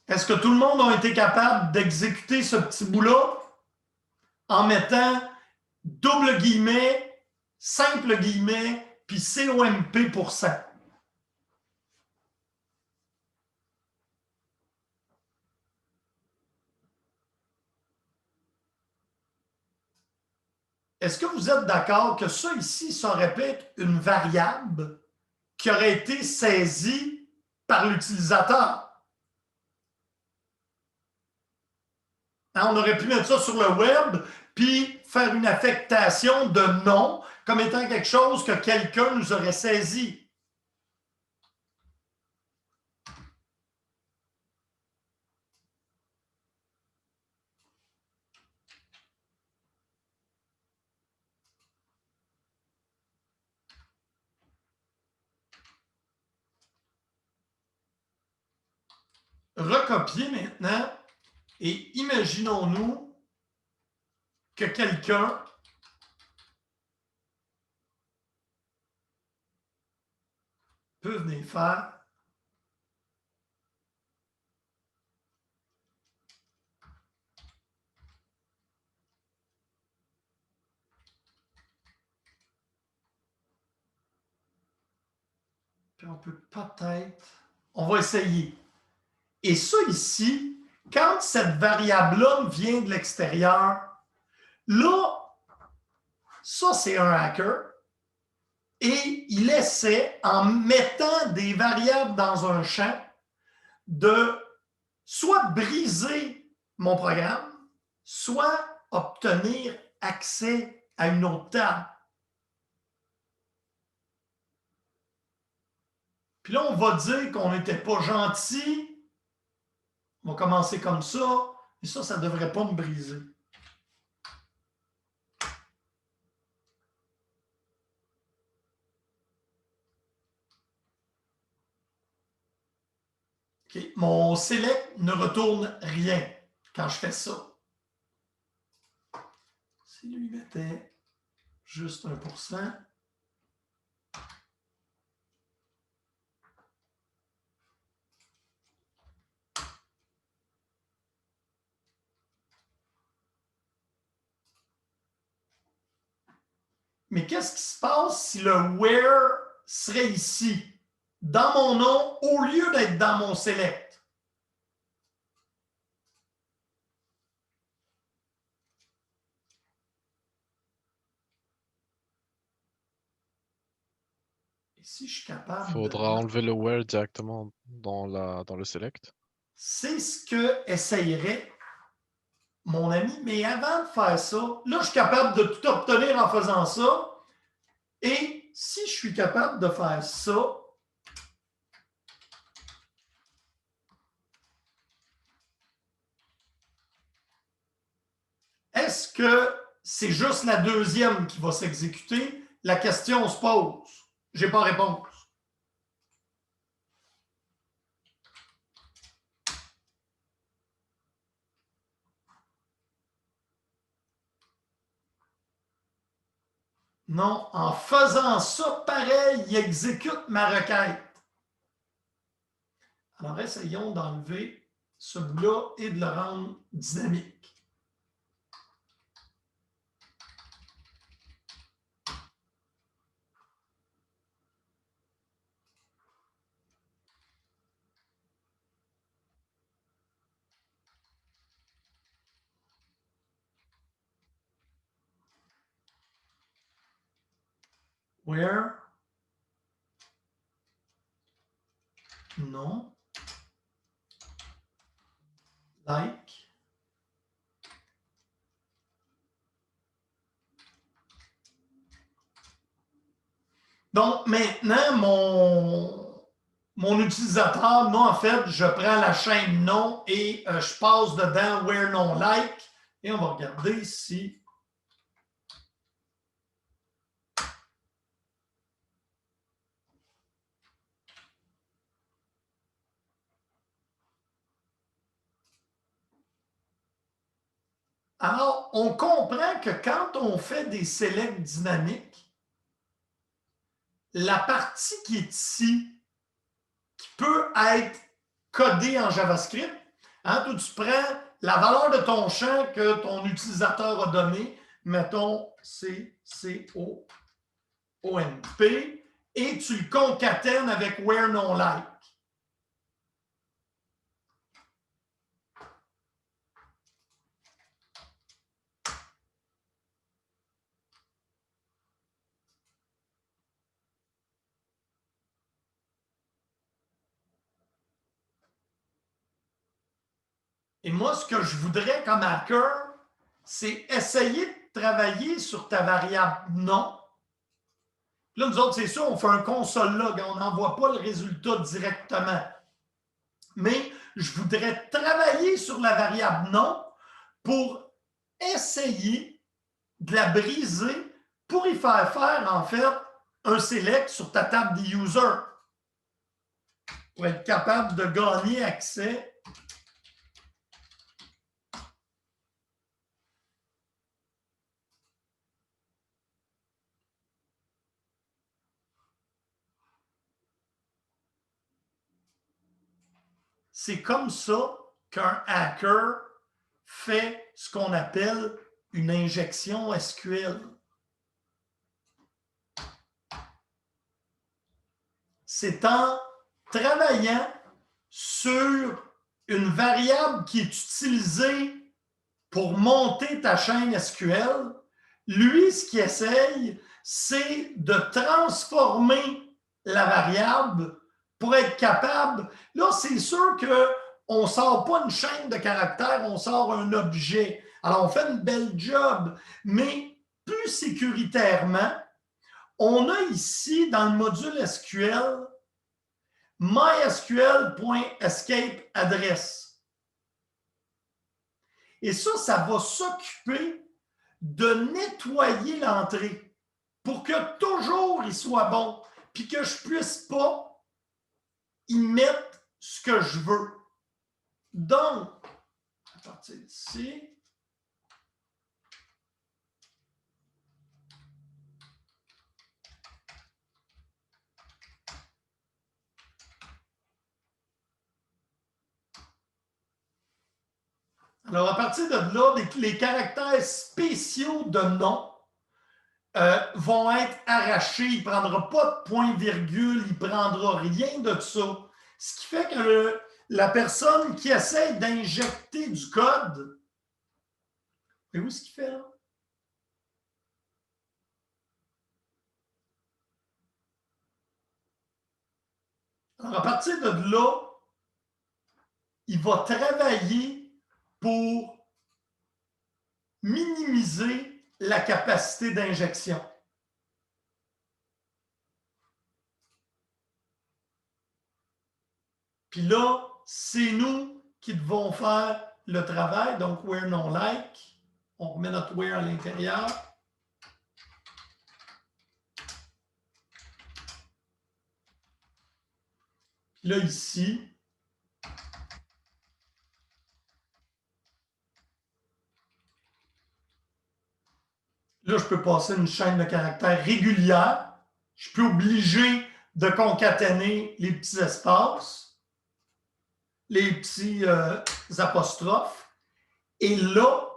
Est-ce que tout le monde a été capable d'exécuter ce petit bout-là en mettant double guillemet, simple guillemet, puis COMP %? Est-ce que vous êtes d'accord que ça ici, ça aurait pu être une variable qui aurait été saisie par l'utilisateur? Hein, on aurait pu mettre ça sur le web, puis faire une affectation de nom comme étant quelque chose que quelqu'un nous aurait saisi. Recopier maintenant et imaginons-nous que quelqu'un peut venir faire puis on peut peut-être, on va essayer. Et ça ici, quand cette variable-là vient de l'extérieur, là, ça c'est un hacker et il essaie, en mettant des variables dans un champ, de soit briser mon programme, soit obtenir accès à une autre table. Puis là, on va dire qu'on n'était pas gentil. On va commencer comme ça. Et ça ne devrait pas me briser. Okay. Mon select ne retourne rien quand je fais ça. Si lui mettait juste 1%, mais qu'est-ce qui se passe si le where serait ici, dans mon nom, au lieu d'être dans mon select? Et si je suis capable Faudra enlever le where directement dans le select. C'est ce que essayerait mon ami, mais avant de faire ça, là, je suis capable de tout obtenir en faisant ça. Et si je suis capable de faire ça, est-ce que c'est juste la deuxième qui va s'exécuter? La question se pose. Je n'ai pas réponse. Non, en faisant ça, pareil, il exécute ma requête. Alors, essayons d'enlever ce bout-là et de le rendre dynamique. Where? Non. Like. Donc, maintenant, mon utilisateur, moi, en fait, je prends la chaîne nom et je passe dedans where non like. Et on va regarder si... Alors, on comprend que quand on fait des selects dynamiques, la partie qui est ici, qui peut être codée en JavaScript, hein, toi, tu prends la valeur de ton champ que ton utilisateur a donné, mettons C-C-O-O-M-P, et tu le concatènes avec where non like. Et moi, ce que je voudrais comme hacker, c'est essayer de travailler sur ta variable nom. Là, nous autres, c'est ça, on fait un console log, on n'envoie pas le résultat directement. Mais je voudrais travailler sur la variable nom pour essayer de la briser pour y faire, en fait, un select sur ta table des users pour être capable de gagner accès . C'est comme ça qu'un hacker fait ce qu'on appelle une injection SQL. C'est en travaillant sur une variable qui est utilisée pour monter ta chaîne SQL. Lui, ce qu'il essaye, c'est de transformer la variable pour être capable. Là, c'est sûr qu'on ne sort pas une chaîne de caractères, on sort un objet. Alors, on fait une belle job, mais plus sécuritairement, on a ici, dans le module SQL, mysql.escape_address. Et ça va s'occuper de nettoyer l'entrée pour que toujours il soit bon, puis que je ne puisse pas y mettre ce que je veux. Donc, à partir d'ici, alors, à partir de là, les caractères spéciaux de nom vont être arrachés. Il ne prendra pas de point-virgule, il ne prendra rien de ça. Ce qui fait que la personne qui essaie d'injecter du code, et où est-ce qu'il fait là? Alors, à partir de là, il va travailler pour minimiser la capacité d'injection. Puis là, c'est nous qui devons faire le travail, donc where non like. On remet notre where à l'intérieur. Puis là, ici, là, je peux passer une chaîne de caractères régulière. Je peux obliger de concaténer les petits espaces, les petits apostrophes. Et là,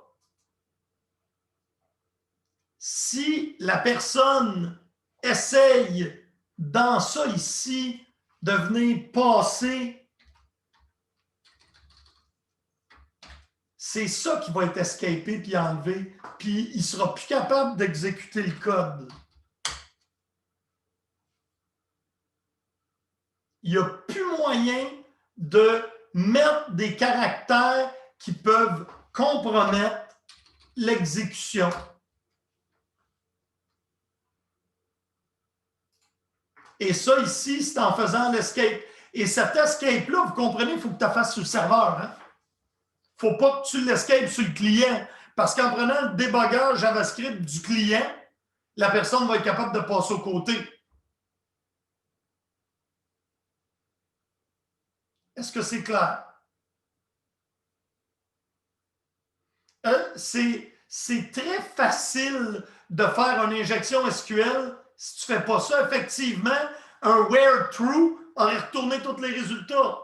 si la personne essaye dans ça ici de venir passer, c'est ça qui va être escapé puis enlevé, puis il ne sera plus capable d'exécuter le code. Il n'y a plus moyen de mettre des caractères qui peuvent compromettre l'exécution. Et ça, ici, c'est en faisant l'escape. Et cet escape-là, vous comprenez, il faut que tu la fasses sur le serveur. Hein? Il ne faut pas que tu l'escapes sur le client. Parce qu'en prenant le débogueur JavaScript du client, la personne va être capable de passer au côté. Est-ce que c'est clair? C'est très facile de faire une injection SQL. Si tu ne fais pas ça, effectivement, un where true aurait retourné tous les résultats.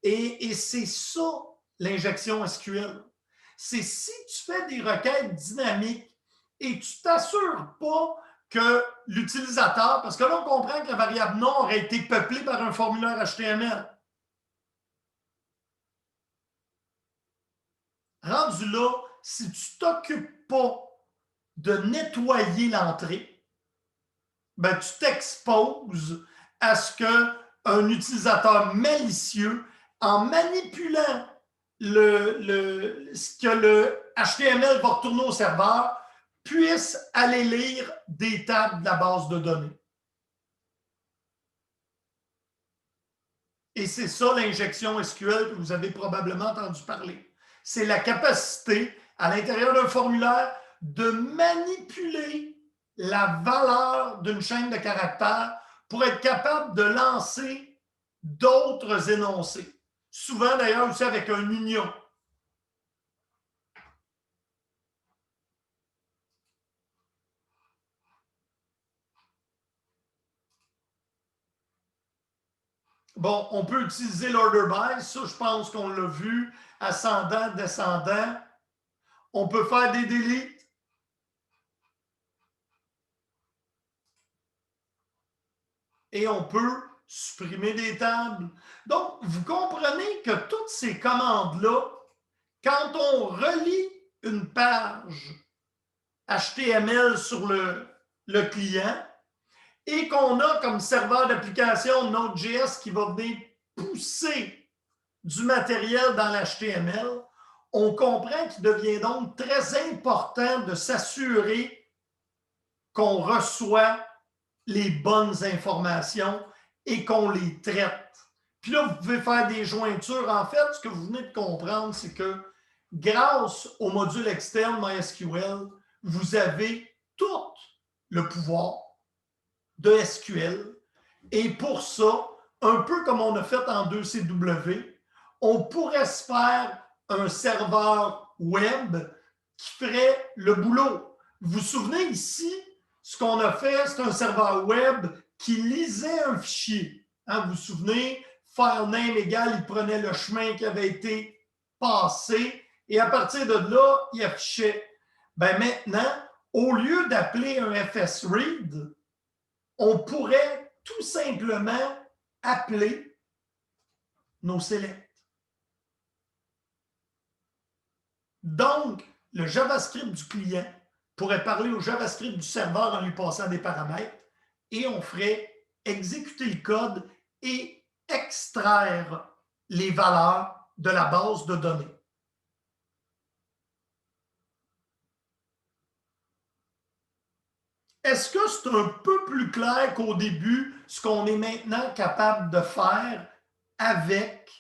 Et c'est ça, l'injection SQL. C'est si tu fais des requêtes dynamiques et tu ne t'assures pas que l'utilisateur, parce que là, on comprend que la variable nom aurait été peuplée par un formulaire HTML. Rendu là, si tu ne t'occupes pas de nettoyer l'entrée, ben, tu t'exposes à ce qu'un utilisateur malicieux, en manipulant ce que le HTML va retourner au serveur, puisse aller lire des tables de la base de données. Et c'est ça l'injection SQL que vous avez probablement entendu parler. C'est la capacité, à l'intérieur d'un formulaire, de manipuler la valeur d'une chaîne de caractères pour être capable de lancer d'autres énoncés. Souvent, d'ailleurs, aussi avec un union. Bon, on peut utiliser l'order by. Ça, je pense qu'on l'a vu. Ascendant, descendant. On peut faire des deletes. Et on peut supprimer des tables. Donc, vous comprenez que toutes ces commandes-là, quand on relie une page HTML sur le client et qu'on a comme serveur d'application Node.js qui va venir pousser du matériel dans l'HTML, on comprend qu'il devient donc très important de s'assurer qu'on reçoit les bonnes informations et qu'on les traite. Puis là, vous pouvez faire des jointures. En fait, ce que vous venez de comprendre, c'est que grâce au module externe MySQL, vous avez tout le pouvoir de SQL. Et pour ça, un peu comme on a fait en 2CW, on pourrait se faire un serveur web qui ferait le boulot. Vous vous souvenez ici, ce qu'on a fait, c'est un serveur web qui lisait un fichier. Hein, vous vous souvenez, filename égale, il prenait le chemin qui avait été passé et à partir de là, il affichait. Ben maintenant, au lieu d'appeler un fsread, on pourrait tout simplement appeler nos selects. Donc, le JavaScript du client pourrait parler au JavaScript du serveur en lui passant des paramètres et on ferait exécuter le code et extraire les valeurs de la base de données. Est-ce que c'est un peu plus clair qu'au début ce qu'on est maintenant capable de faire avec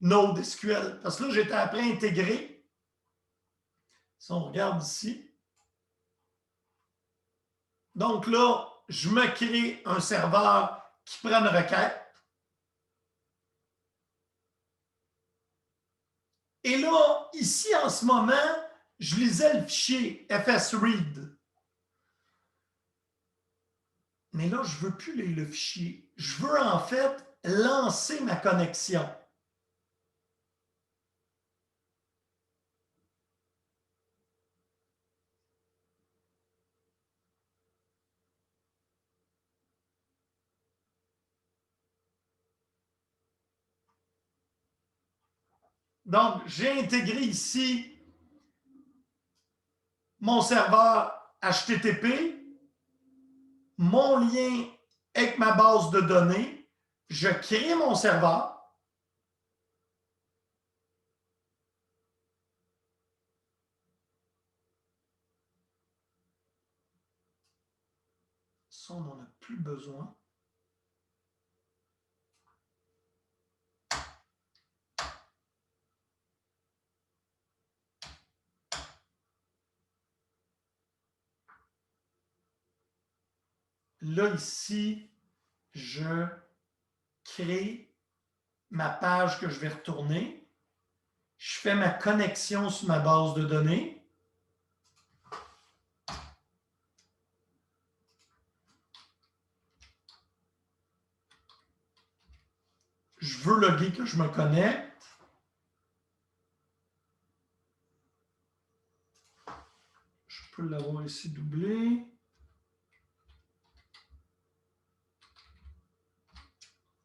NodeSQL? Parce que là, j'étais après intégré. Si on regarde ici. Donc là, je me crée un serveur qui prend une requête. Et là, ici, en ce moment, je lisais le fichier fsread. Mais là, je ne veux plus lire le fichier. Je veux en fait lancer ma connexion. Donc, j'ai intégré ici mon serveur HTTP, mon lien avec ma base de données. Je crée mon serveur. Ça, on n'en a plus besoin. Là, ici, je crée ma page que je vais retourner. Je fais ma connexion sur ma base de données. Je veux loguer que je me connecte. Je peux l'avoir ici doublé.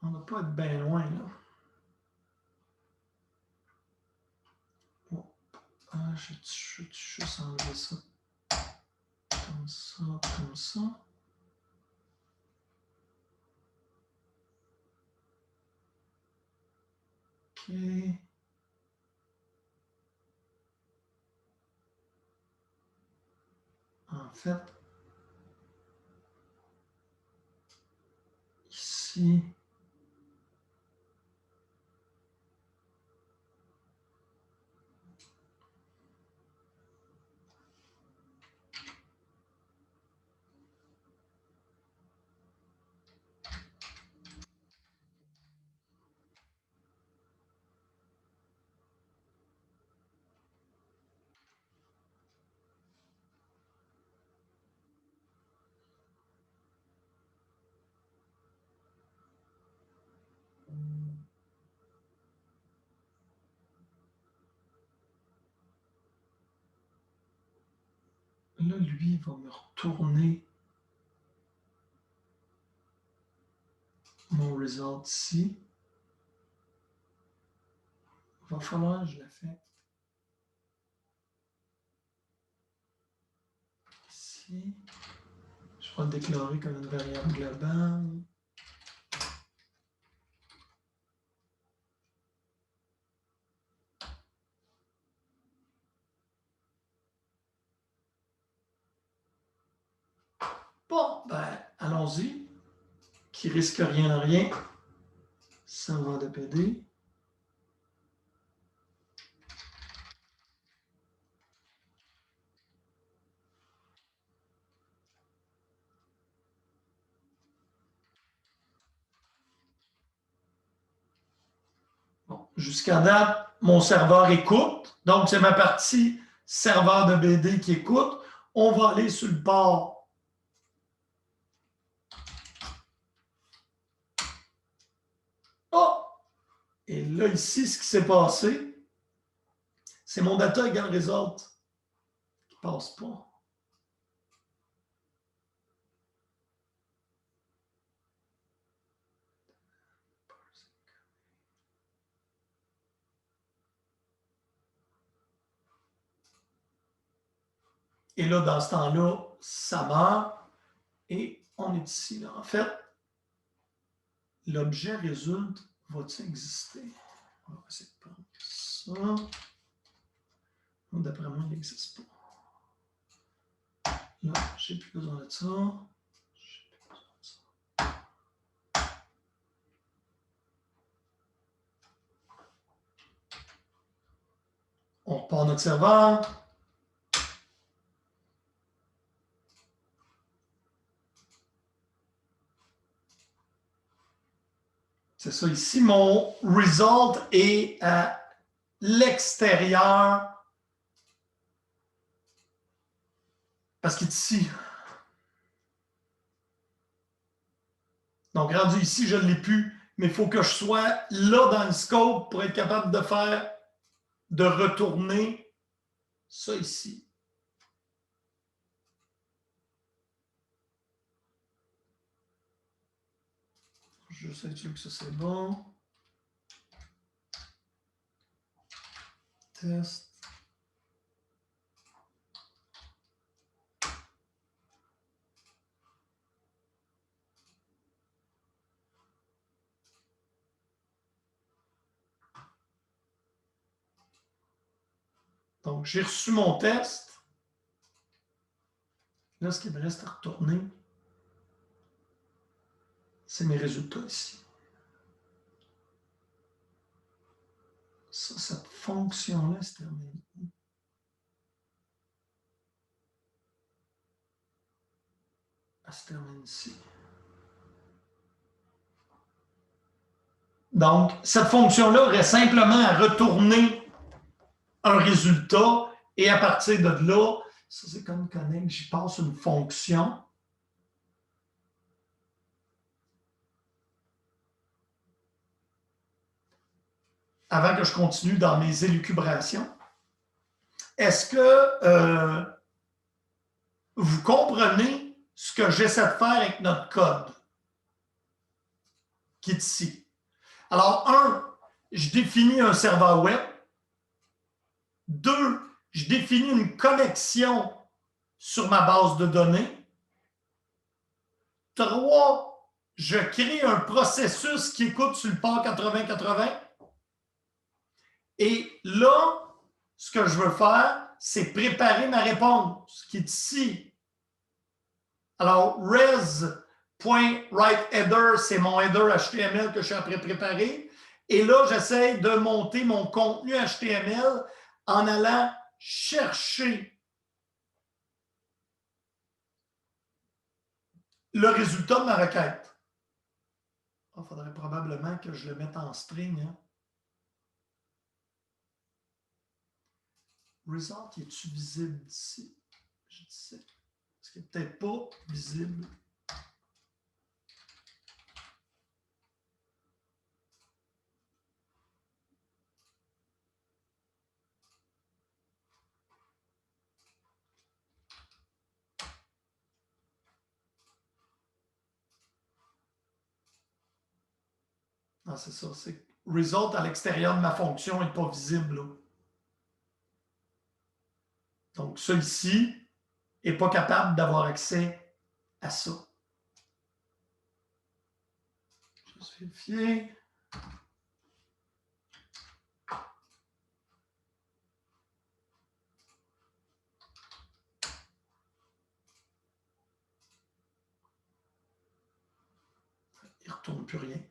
On ne va pas être bien loin, là. Bon. Ah, je vais juste enlever ça. Comme ça, comme ça. OK. En fait, ici, là, lui, il va me retourner mon result ici. Il va falloir que je le fasse ici. Je vais le déclarer comme une variable globale. Bon, ben, allons-y. Qui risque rien à rien. Serveur de PD. Bon, jusqu'à date, mon serveur écoute. Donc, c'est ma partie serveur de BD qui écoute. On va aller sur le port. Oh! Et là, ici, ce qui s'est passé, c'est mon data égale result qui ne passe pas. Et là, dans ce temps-là, ça meurt. Et on est ici. Là. En fait, l'objet résulte va-t-il exister? On va essayer de prendre ça. D'après moi, il n'existe pas. Là, j'ai plus besoin de ça. J'ai plus besoin de ça. On repart notre serveur. C'est ça ici. Mon result est à l'extérieur parce qu'il est ici. Donc, rendu ici, je ne l'ai plus, mais il faut que je sois là dans le scope pour être capable de retourner ça ici. Je sais que ça c'est bon. Test. Donc, j'ai reçu mon test. Là, ce qui me reste à retourner, c'est mes résultats ici. Ça, cette fonction-là se termine où? Elle se termine ici. Donc, cette fonction-là aurait simplement à retourner un résultat et à partir de là, ça c'est comme connect, j'y passe une fonction. Avant que je continue dans mes élucubrations, est-ce que vous comprenez ce que j'essaie de faire avec notre code qui est ici? Alors, 1, je définis un serveur web. 2, je définis une connexion sur ma base de données. 3, je crée un processus qui écoute sur le port 8080. Et là, ce que je veux faire, c'est préparer ma réponse qui est ici. Alors, res.writeHeader, c'est mon header HTML que je suis après préparer. Et là, j'essaie de monter mon contenu HTML en allant chercher le résultat de ma requête. Il faudrait probablement que je le mette en string. Hein? Result, est-tu visible ici? Je dis ça. Est-ce qu'il n'est peut-être pas visible? Ah, c'est ça. C'est result à l'extérieur de ma fonction n'est pas visible. Là. Donc, celui-ci n'est pas capable d'avoir accès à ça. Juste vérifier. Il ne retourne plus rien.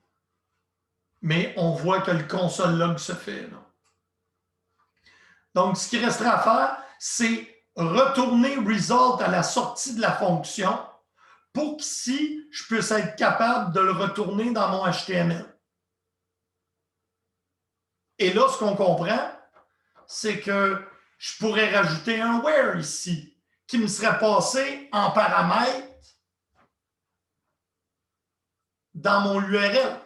Mais on voit que le console log se fait. Là. Donc, ce qui restera à faire, c'est retourner result à la sortie de la fonction pour qu'ici, je puisse être capable de le retourner dans mon HTML. Et là, ce qu'on comprend, c'est que je pourrais rajouter un where ici, qui me serait passé en paramètre dans mon URL.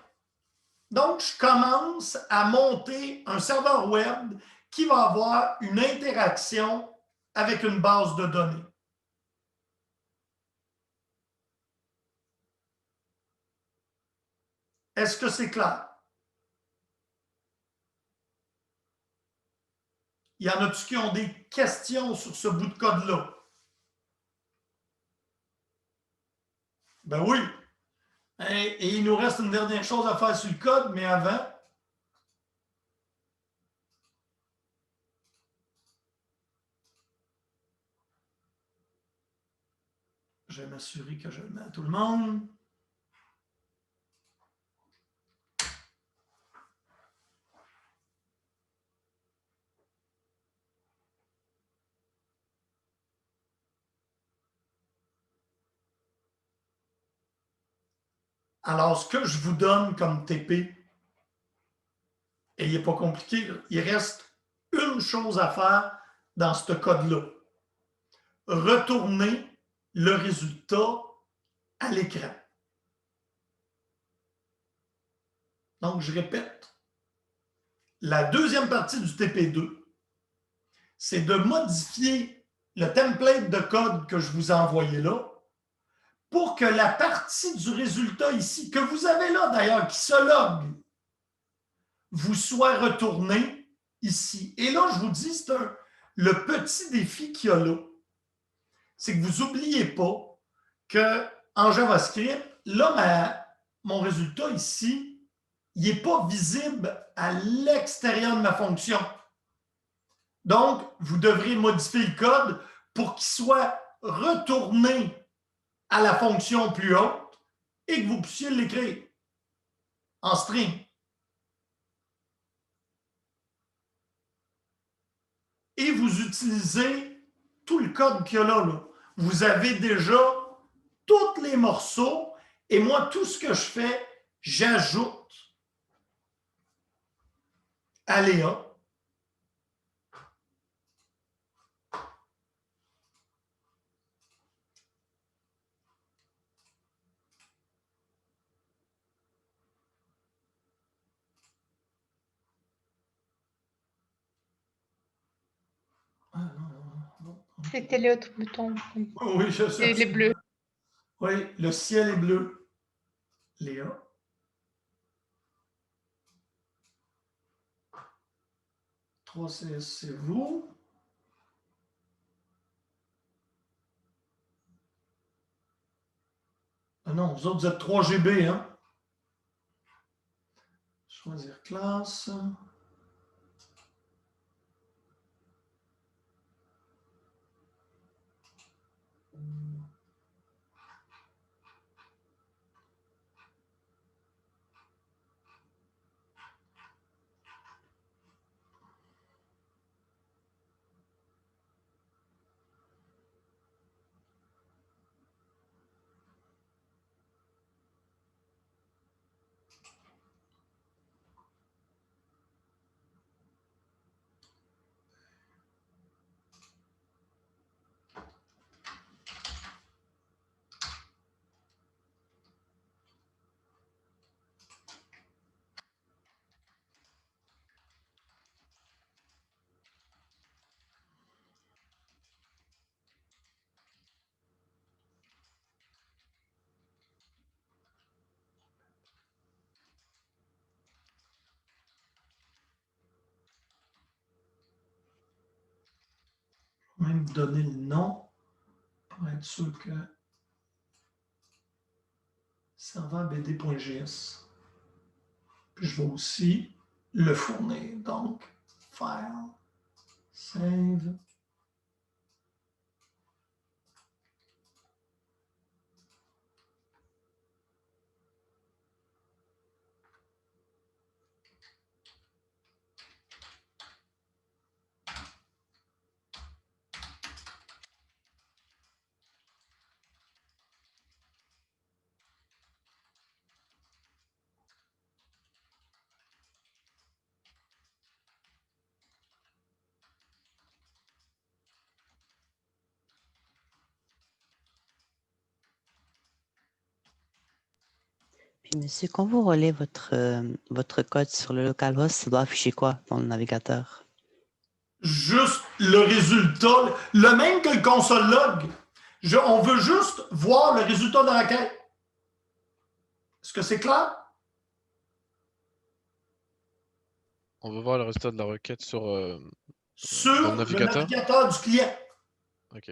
Donc, je commence à monter un serveur web qui va avoir une interaction avec une base de données. Est-ce que c'est clair? Il y en a-tu qui ont des questions sur ce bout de code-là? Ben oui. Et il nous reste une dernière chose à faire sur le code, mais avant, je vais m'assurer que je le mets à tout le monde. Alors, ce que je vous donne comme TP, et il n'est pas compliqué, il reste une chose à faire dans ce code-là. Retourner le résultat à l'écran. Donc, je répète. La deuxième partie du TP2, c'est de modifier le template de code que je vous ai envoyé là pour que la partie du résultat ici, que vous avez là d'ailleurs, qui se log, vous soit retournée ici. Et là, je vous dis, c'est le petit défi qu'il y a là. C'est que vous n'oubliez pas qu'en JavaScript, là, mon résultat ici, il n'est pas visible à l'extérieur de ma fonction. Donc, vous devrez modifier le code pour qu'il soit retourné à la fonction plus haute et que vous puissiez l'écrire en string. Et vous utilisez tout le code qu'il y a là. Vous avez déjà tous les morceaux et moi, tout ce que je fais, j'ajoute Aléa. C'était les autres boutons. Oui, je sais. Les bleus. Oui, le ciel est bleu. Léa. Trois CS, c'est vous. Ah non, vous autres, vous êtes 3 GB, hein? Choisir classe. Je vais même donner le nom pour être sûr que serveur bd.js. Puis je vais aussi le fournir. Donc, file, save. Puis, monsieur, quand vous relevez votre code sur le localhost, ça doit afficher quoi dans le navigateur? Juste le résultat, le même que le console log. On veut juste voir le résultat de la requête. Est-ce que c'est clair? On veut voir le résultat de la requête sur dans Sur le le navigateur. navigateur du client. Ok.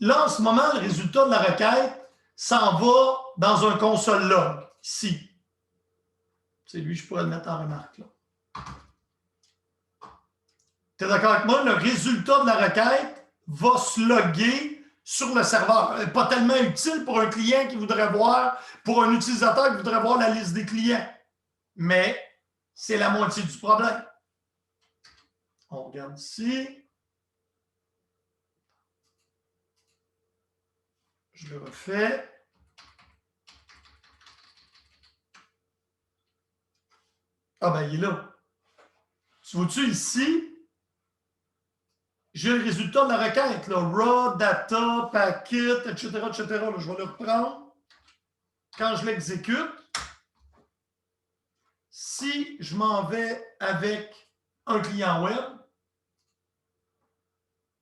Là, en ce moment, le résultat de la requête s'en va dans un console log, ici. C'est lui, je pourrais le mettre en remarque. Là. Tu es d'accord avec moi? Le résultat de la requête va se loguer sur le serveur. Pas tellement utile pour un client qui voudrait voir, pour un utilisateur qui voudrait voir la liste des clients. Mais c'est la moitié du problème. On regarde ici. Je le refais. Ah ben, il est là. Tu vois-tu ici? J'ai le résultat de la requête, là. Raw, data, packet, etc., etc. Là, je vais le reprendre. Quand je l'exécute, si je m'en vais avec un client web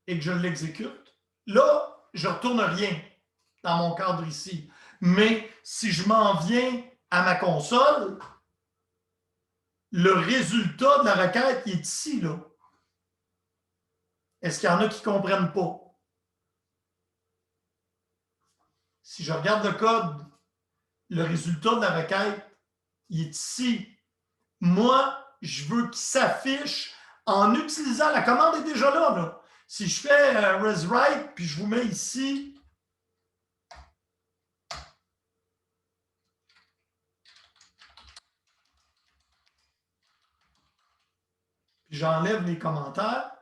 et que je l'exécute, là, je ne retourne rien dans mon cadre ici. Mais si je m'en viens à ma console, le résultat de la requête il est ici, là. Est-ce qu'il y en a qui ne comprennent pas? Si je regarde le code, le résultat de la requête, il est ici. Moi, je veux qu'il s'affiche en utilisant, la commande est déjà là. Là. Si je fais resWrite, puis je vous mets ici Puis j'enlève les commentaires.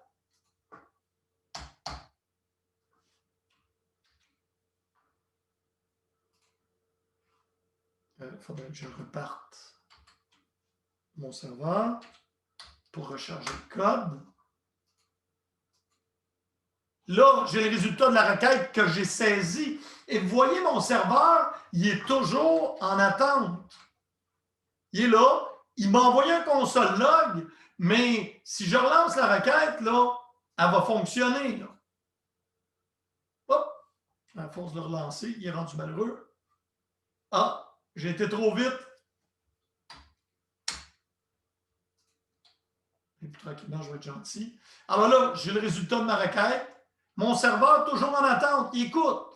Il faudrait que je reparte mon serveur pour recharger le code. Là, j'ai le résultat de la requête que j'ai saisi. Et vous voyez, mon serveur, il est toujours en attente. Il est là. Il m'a envoyé un console log, mais si je relance la requête, là, elle va fonctionner. Là. Hop! À force de relancer, il est rendu malheureux. Ah, j'ai été trop vite. Et puis tranquillement, je vais être gentil. Alors là, j'ai le résultat de ma requête. Mon serveur, toujours en attente, il écoute.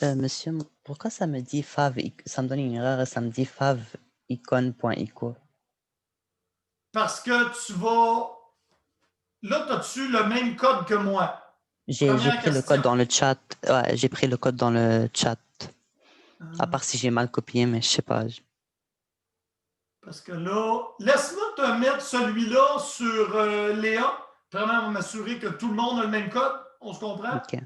Monsieur, pourquoi ça me dit fav, ça me donne une erreur et ça me dit fav icon.ico? Parce que tu vas... Là, as-tu le même code que moi? J'ai Première pris le question. code dans le chat. Ouais, j'ai pris le code dans le chat. À part si j'ai mal copié, mais je sais pas. Parce que là, laisse-moi te mettre celui-là sur Léa. Vraiment m'assurer que tout le monde a le même code. On se comprend? OK.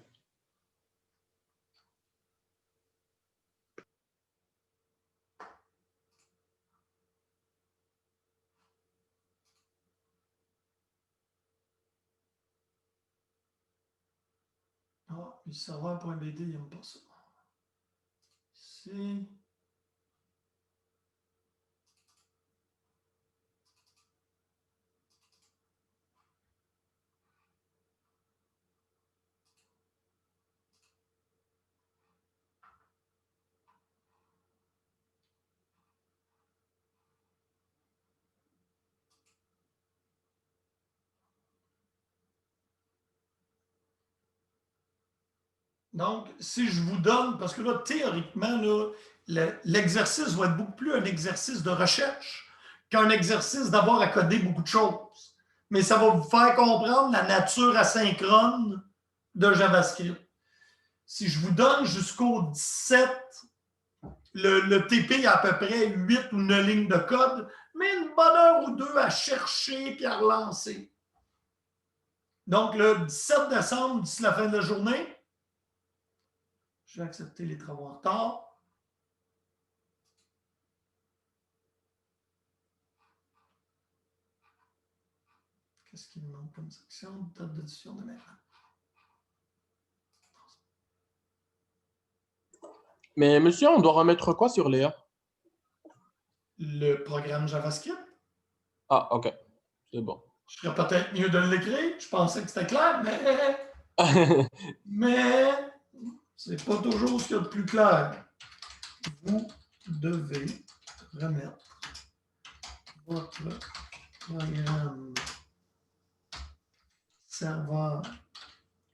Ah, le serveur.bd, il n'aime pas ça. Ici. Donc, si je vous donne, parce que là, théoriquement, là, l'exercice va être beaucoup plus un exercice de recherche qu'un exercice d'avoir à coder beaucoup de choses. Mais ça va vous faire comprendre la nature asynchrone de JavaScript. Si je vous donne jusqu'au 17, le TP a à peu près 8 ou 9 lignes de code, mais une bonne heure ou deux à chercher et à relancer. Donc, le 17 décembre, d'ici la fin de la journée, je vais accepter les travaux en retard. Qu'est-ce qu'il me manque comme section? Date d'édition de l'écran. Mais monsieur, on doit remettre quoi sur Léa? Le programme JavaScript. Ah, ok. C'est bon. Je serais peut-être mieux de l'écrire. Je pensais que c'était clair, mais c'est pas toujours ce qu'il y a de plus clair. Vous devez remettre votre programme serveur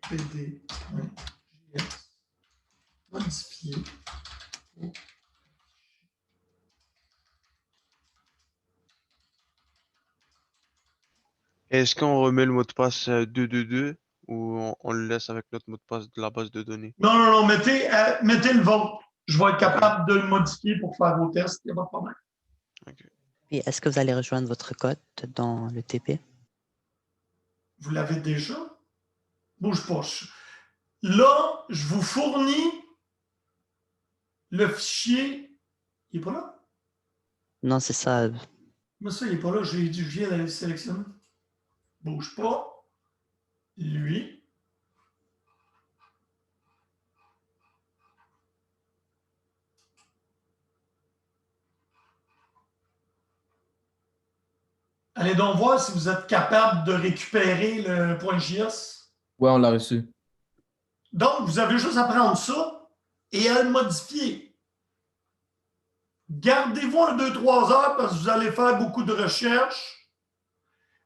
pd.js modifié. Est-ce qu'on remet le mot de passe 222 ou on le laisse avec notre mot de passe de la base de données? Non, mettez le vôtre. Je vais être capable de le modifier pour faire vos tests. Il n'y a pas de problème. Okay. Et est-ce que vous allez rejoindre votre code dans le TP? Vous l'avez déjà? Bouge pas. Là, je vous fournis le fichier. Il n'est pas là? Non, c'est ça. Mais ça, il n'est pas là. Je viens de le sélectionner. Bouge pas. Lui. Allez donc voir si vous êtes capable de récupérer le .js. Ouais, on l'a reçu. Donc, vous avez juste à prendre ça et à le modifier. Gardez-vous un 2-3 heures parce que vous allez faire beaucoup de recherches.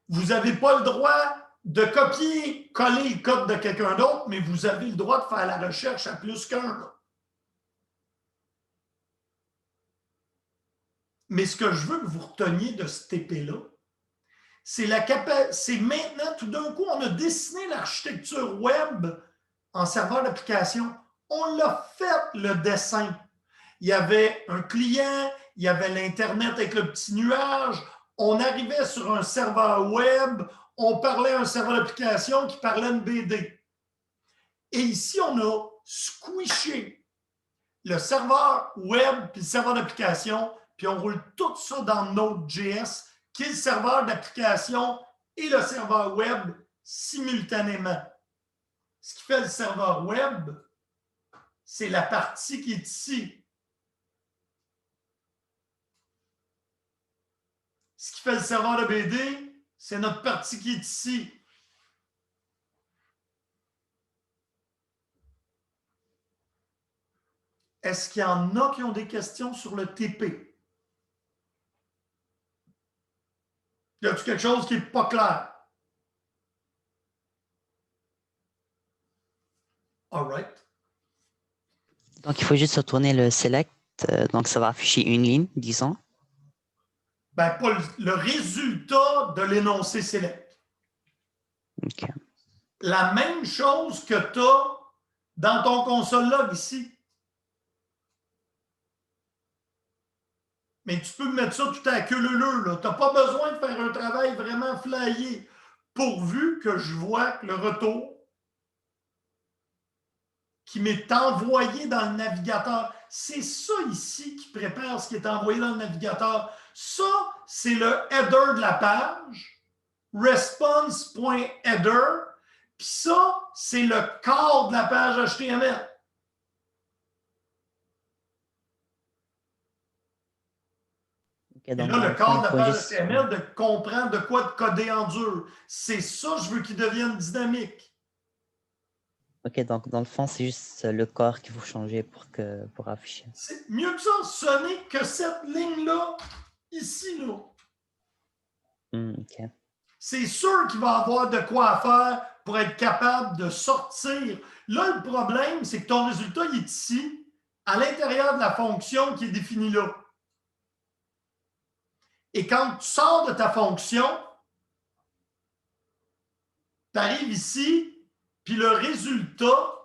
Vous n'avez pas le droit de copier-coller le code de quelqu'un d'autre, mais vous avez le droit de faire la recherche à plus qu'un. Mais ce que je veux que vous reteniez de ce TP-là, c'est maintenant, tout d'un coup, on a dessiné l'architecture web en serveur d'application. On l'a fait, le dessin. il y avait un client, il y avait l'Internet avec le petit nuage, on arrivait sur un serveur web, on parlait à un serveur d'application qui parlait une BD. Et ici, on a squishé le serveur web puis le serveur d'application, puis on roule tout ça dans Node.js, qui est le serveur d'application et le serveur web simultanément. Ce qui fait le serveur web, c'est la partie qui est ici. Ce qui fait le serveur de BD, c'est notre partie qui est ici. Est-ce qu'il y en a qui ont des questions sur le TP? Y a-t-il quelque chose qui n'est pas clair? All right. Donc, il faut juste retourner le select. Donc, ça va afficher une ligne, disons. Ben, pas le résultat de l'énoncé select. OK. La même chose que tu as dans ton console log ici. Mais tu peux mettre ça tout à queue leu. Tu n'as pas besoin de faire un travail vraiment flyé, pourvu que je vois que le retour qui m'est envoyé dans le navigateur, c'est ça ici qui prépare ce qui est envoyé dans le navigateur. Ça, c'est le header de la page, response.header, puis ça, c'est le corps de la page HTML. OK, donc, Et là, dans le le fond, corps il de la faut page juste... HTML de comprendre de quoi de coder en dur. C'est ça que je veux qu'il devienne dynamique. OK, donc, dans le fond, c'est juste le corps qu'il faut changer pour afficher. C'est mieux que ça, ce n'est que cette ligne-là, ici, là. OK. C'est sûr qu'il va avoir de quoi faire pour être capable de sortir. Là, le problème, c'est que ton résultat, il est ici, à l'intérieur de la fonction qui est définie là. Et quand tu sors de ta fonction, tu arrives ici, puis le résultat,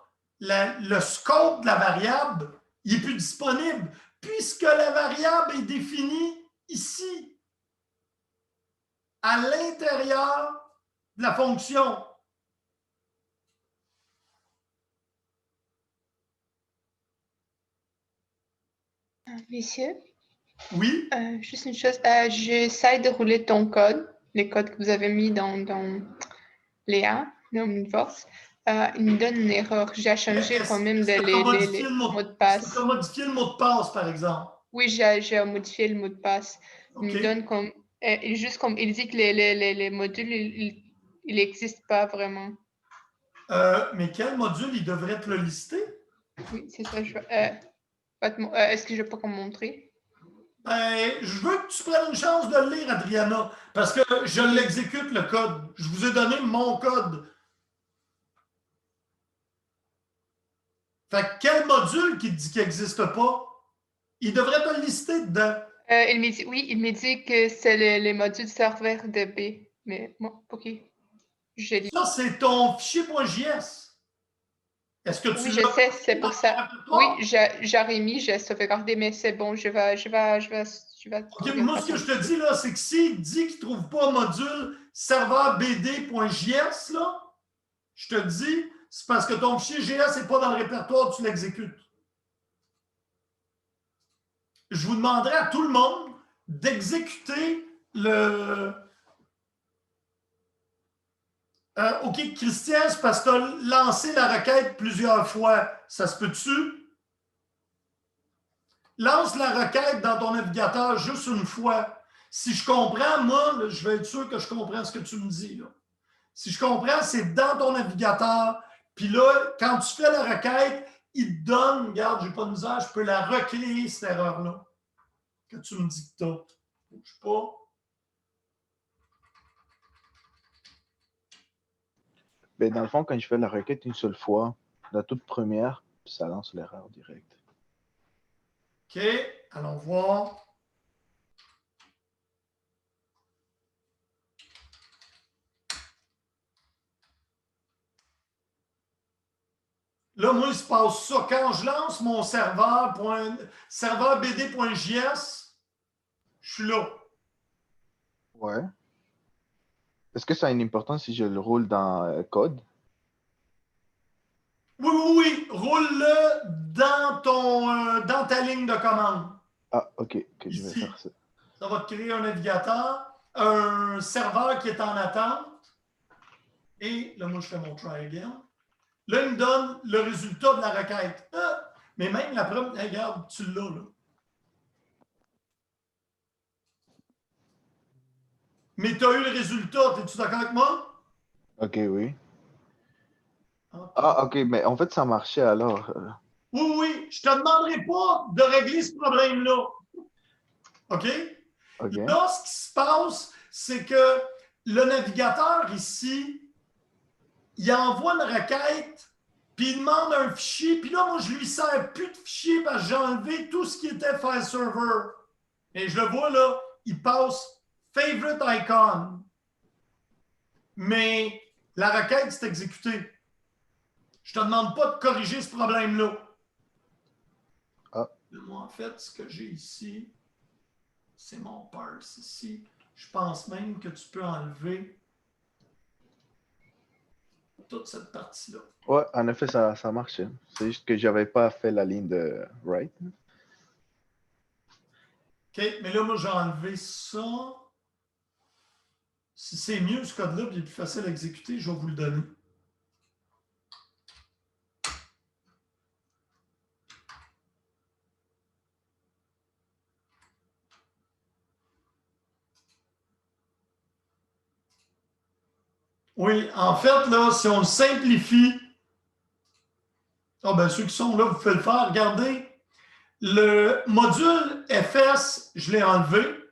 le scope de la variable, il n'est plus disponible, puisque la variable est définie ici, à l'intérieur de la fonction. Monsieur, Oui? juste une chose, j'essaie de rouler ton code, les codes que vous avez mis dans Léa, dans Omnivorce. Il me donne une erreur. J'ai changé quand même Est-ce que tu as modifié les le mots de Est-ce que passe. tu as modifié le mot de passe, par exemple? Oui, j'ai modifié le mot de passe. Il OK. me donne comme, juste comme, il dit que les modules, il n'existent pas vraiment. Mais quel module il devrait te le lister? Oui, c'est ça. Est-ce que je peux montrer? Ben, je veux que tu prennes une chance de le lire, Adriana, parce que je l'exécute, le code. Je vous ai donné mon code. Fait que quel module qui te dit qu'il n'existe pas? Il devrait te le lister dedans. Il me dit, oui, il me dit que c'est les modules serveurs de B. Mais moi, OK. J'ai dit. Ça, c'est ton fichier .js. Est-ce que tu Oui, je l'as sais, c'est dans pour ton ça. répertoire? Oui, j'ai remis, j'ai sauvegardé, mais c'est bon, je vais OK, moi, ce que je te dis, là, c'est que s'il dit qu'il ne trouve pas module serveur bd.js, là, je te dis, c'est parce que ton fichier JS n'est pas dans le répertoire, tu l'exécutes. Je vous demanderai à tout le monde d'exécuter le... OK, Christian, c'est parce que tu as lancé la requête plusieurs fois. Ça se peut-tu? Lance la requête dans ton navigateur juste une fois. Si je comprends, moi, là, je vais être sûr que je comprends ce que tu me dis. Là. Si je comprends, c'est dans ton navigateur. Puis là, quand tu fais la requête, il te donne, regarde, j'ai pas de misère, je peux la recréer, cette erreur-là, que tu me dis que tu as. Je sais pas. Ben, dans le fond, quand je fais la requête une seule fois, la toute première, ça lance l'erreur directe. OK, allons voir. Là, moi, il se passe ça. Quand je lance mon serveur bd.js, je suis là. Ouais. Est-ce que ça a une importance si je le roule dans code? Oui, oui, oui. Roule-le dans ta ligne de commande. Ah, ok, je vais Ici. faire ça. Ça va te créer un navigateur, un serveur qui est en attente. Et là, moi, je fais mon try again. Là, il me donne le résultat de la requête. Ah! Mais même la preuve, regarde, tu l'as là. Mais tu as eu le résultat, es-tu d'accord avec moi? Ok, oui. Ok. Ah, ok, mais en fait, ça marchait alors. Oui, oui, je ne te demanderai pas de régler ce problème-là. OK? Ok. Là, ce qui se passe, c'est que le navigateur ici, il envoie une requête, puis il demande un fichier, puis là, moi, je lui sers plus de fichier parce que j'ai enlevé tout ce qui était file server. Et je le vois là, il passe favorite icon. Mais la requête, c'est exécutée. Je ne te demande pas de corriger ce problème-là. Ah. Moi, en fait, ce que j'ai ici, c'est mon parse ici. Je pense même que tu peux enlever toute cette partie-là. Ouais, en effet, ça marchait. C'est juste que j'avais pas fait la ligne de write. OK, mais là, moi, j'ai enlevé ça. Si c'est mieux, ce code-là, puis il est plus facile à exécuter, je vais vous le donner. Oui, en fait, là, si on le simplifie, ben, ceux qui sont là, vous pouvez le faire. Regardez, le module FS, je l'ai enlevé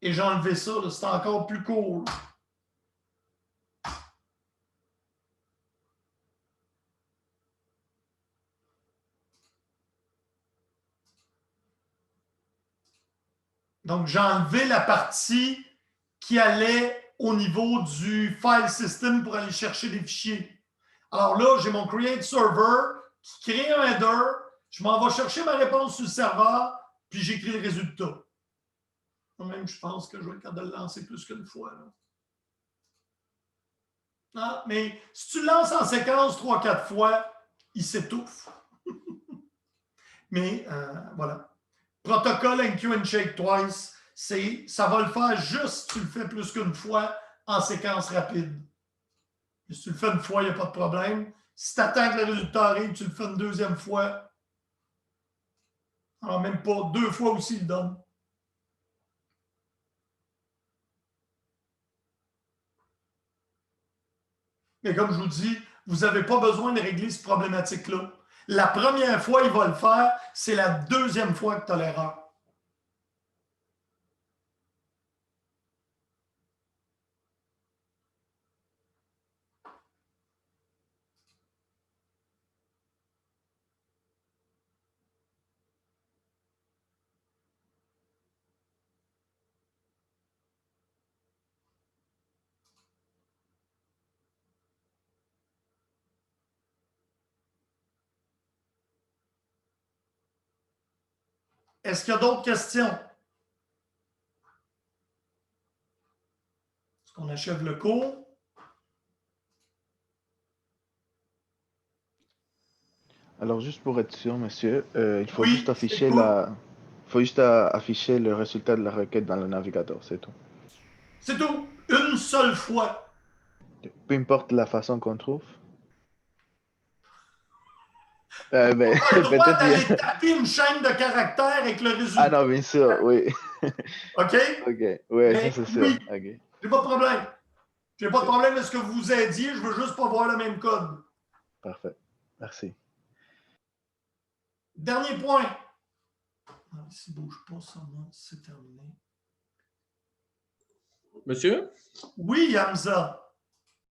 et j'ai enlevé ça. C'est encore plus court. Donc, j'ai enlevé la partie qui allait au niveau du file system pour aller chercher des fichiers. Alors là, j'ai mon create server qui crée un header. Je m'en vais chercher ma réponse sur le serveur, puis j'écris le résultat. Même, je pense que je vais être capable de le lancer plus qu'une fois. Là. Ah, mais si tu le lances en séquence 3-4 fois, il s'étouffe. Mais voilà. Protocole enqueue and shake twice, ça va le faire juste si tu le fais plus qu'une fois en séquence rapide. Et si tu le fais une fois, il n'y a pas de problème. Si tu attends que le résultat arrive, tu le fais une deuxième fois. Alors même pas, 2 fois aussi, il donne. Mais comme je vous dis, vous n'avez pas besoin de régler cette problématique-là. La première fois, il va le faire, c'est la deuxième fois que tu as l'erreur. Est-ce qu'il y a d'autres questions? Est-ce qu'on achève le cours? Alors, juste pour être sûr, monsieur, il faut Oui, juste afficher afficher le résultat de la requête dans le navigateur, c'est tout. c'est tout. Une seule fois. Peu importe la façon qu'on trouve. Ben, On a le droit peut-être d'aller taper une chaîne de caractères avec le résultat. Ah non, bien sûr, oui. OK? Ok, ouais, Mais ça c'est sûr. oui, Ok. j'ai pas de problème. J'ai pas de problème de ce que vous aidiez, je veux juste pas voir le même code. Parfait. Merci. Dernier point. Ah, si bouge pas, ça, c'est terminé. Monsieur? Oui, Hamza.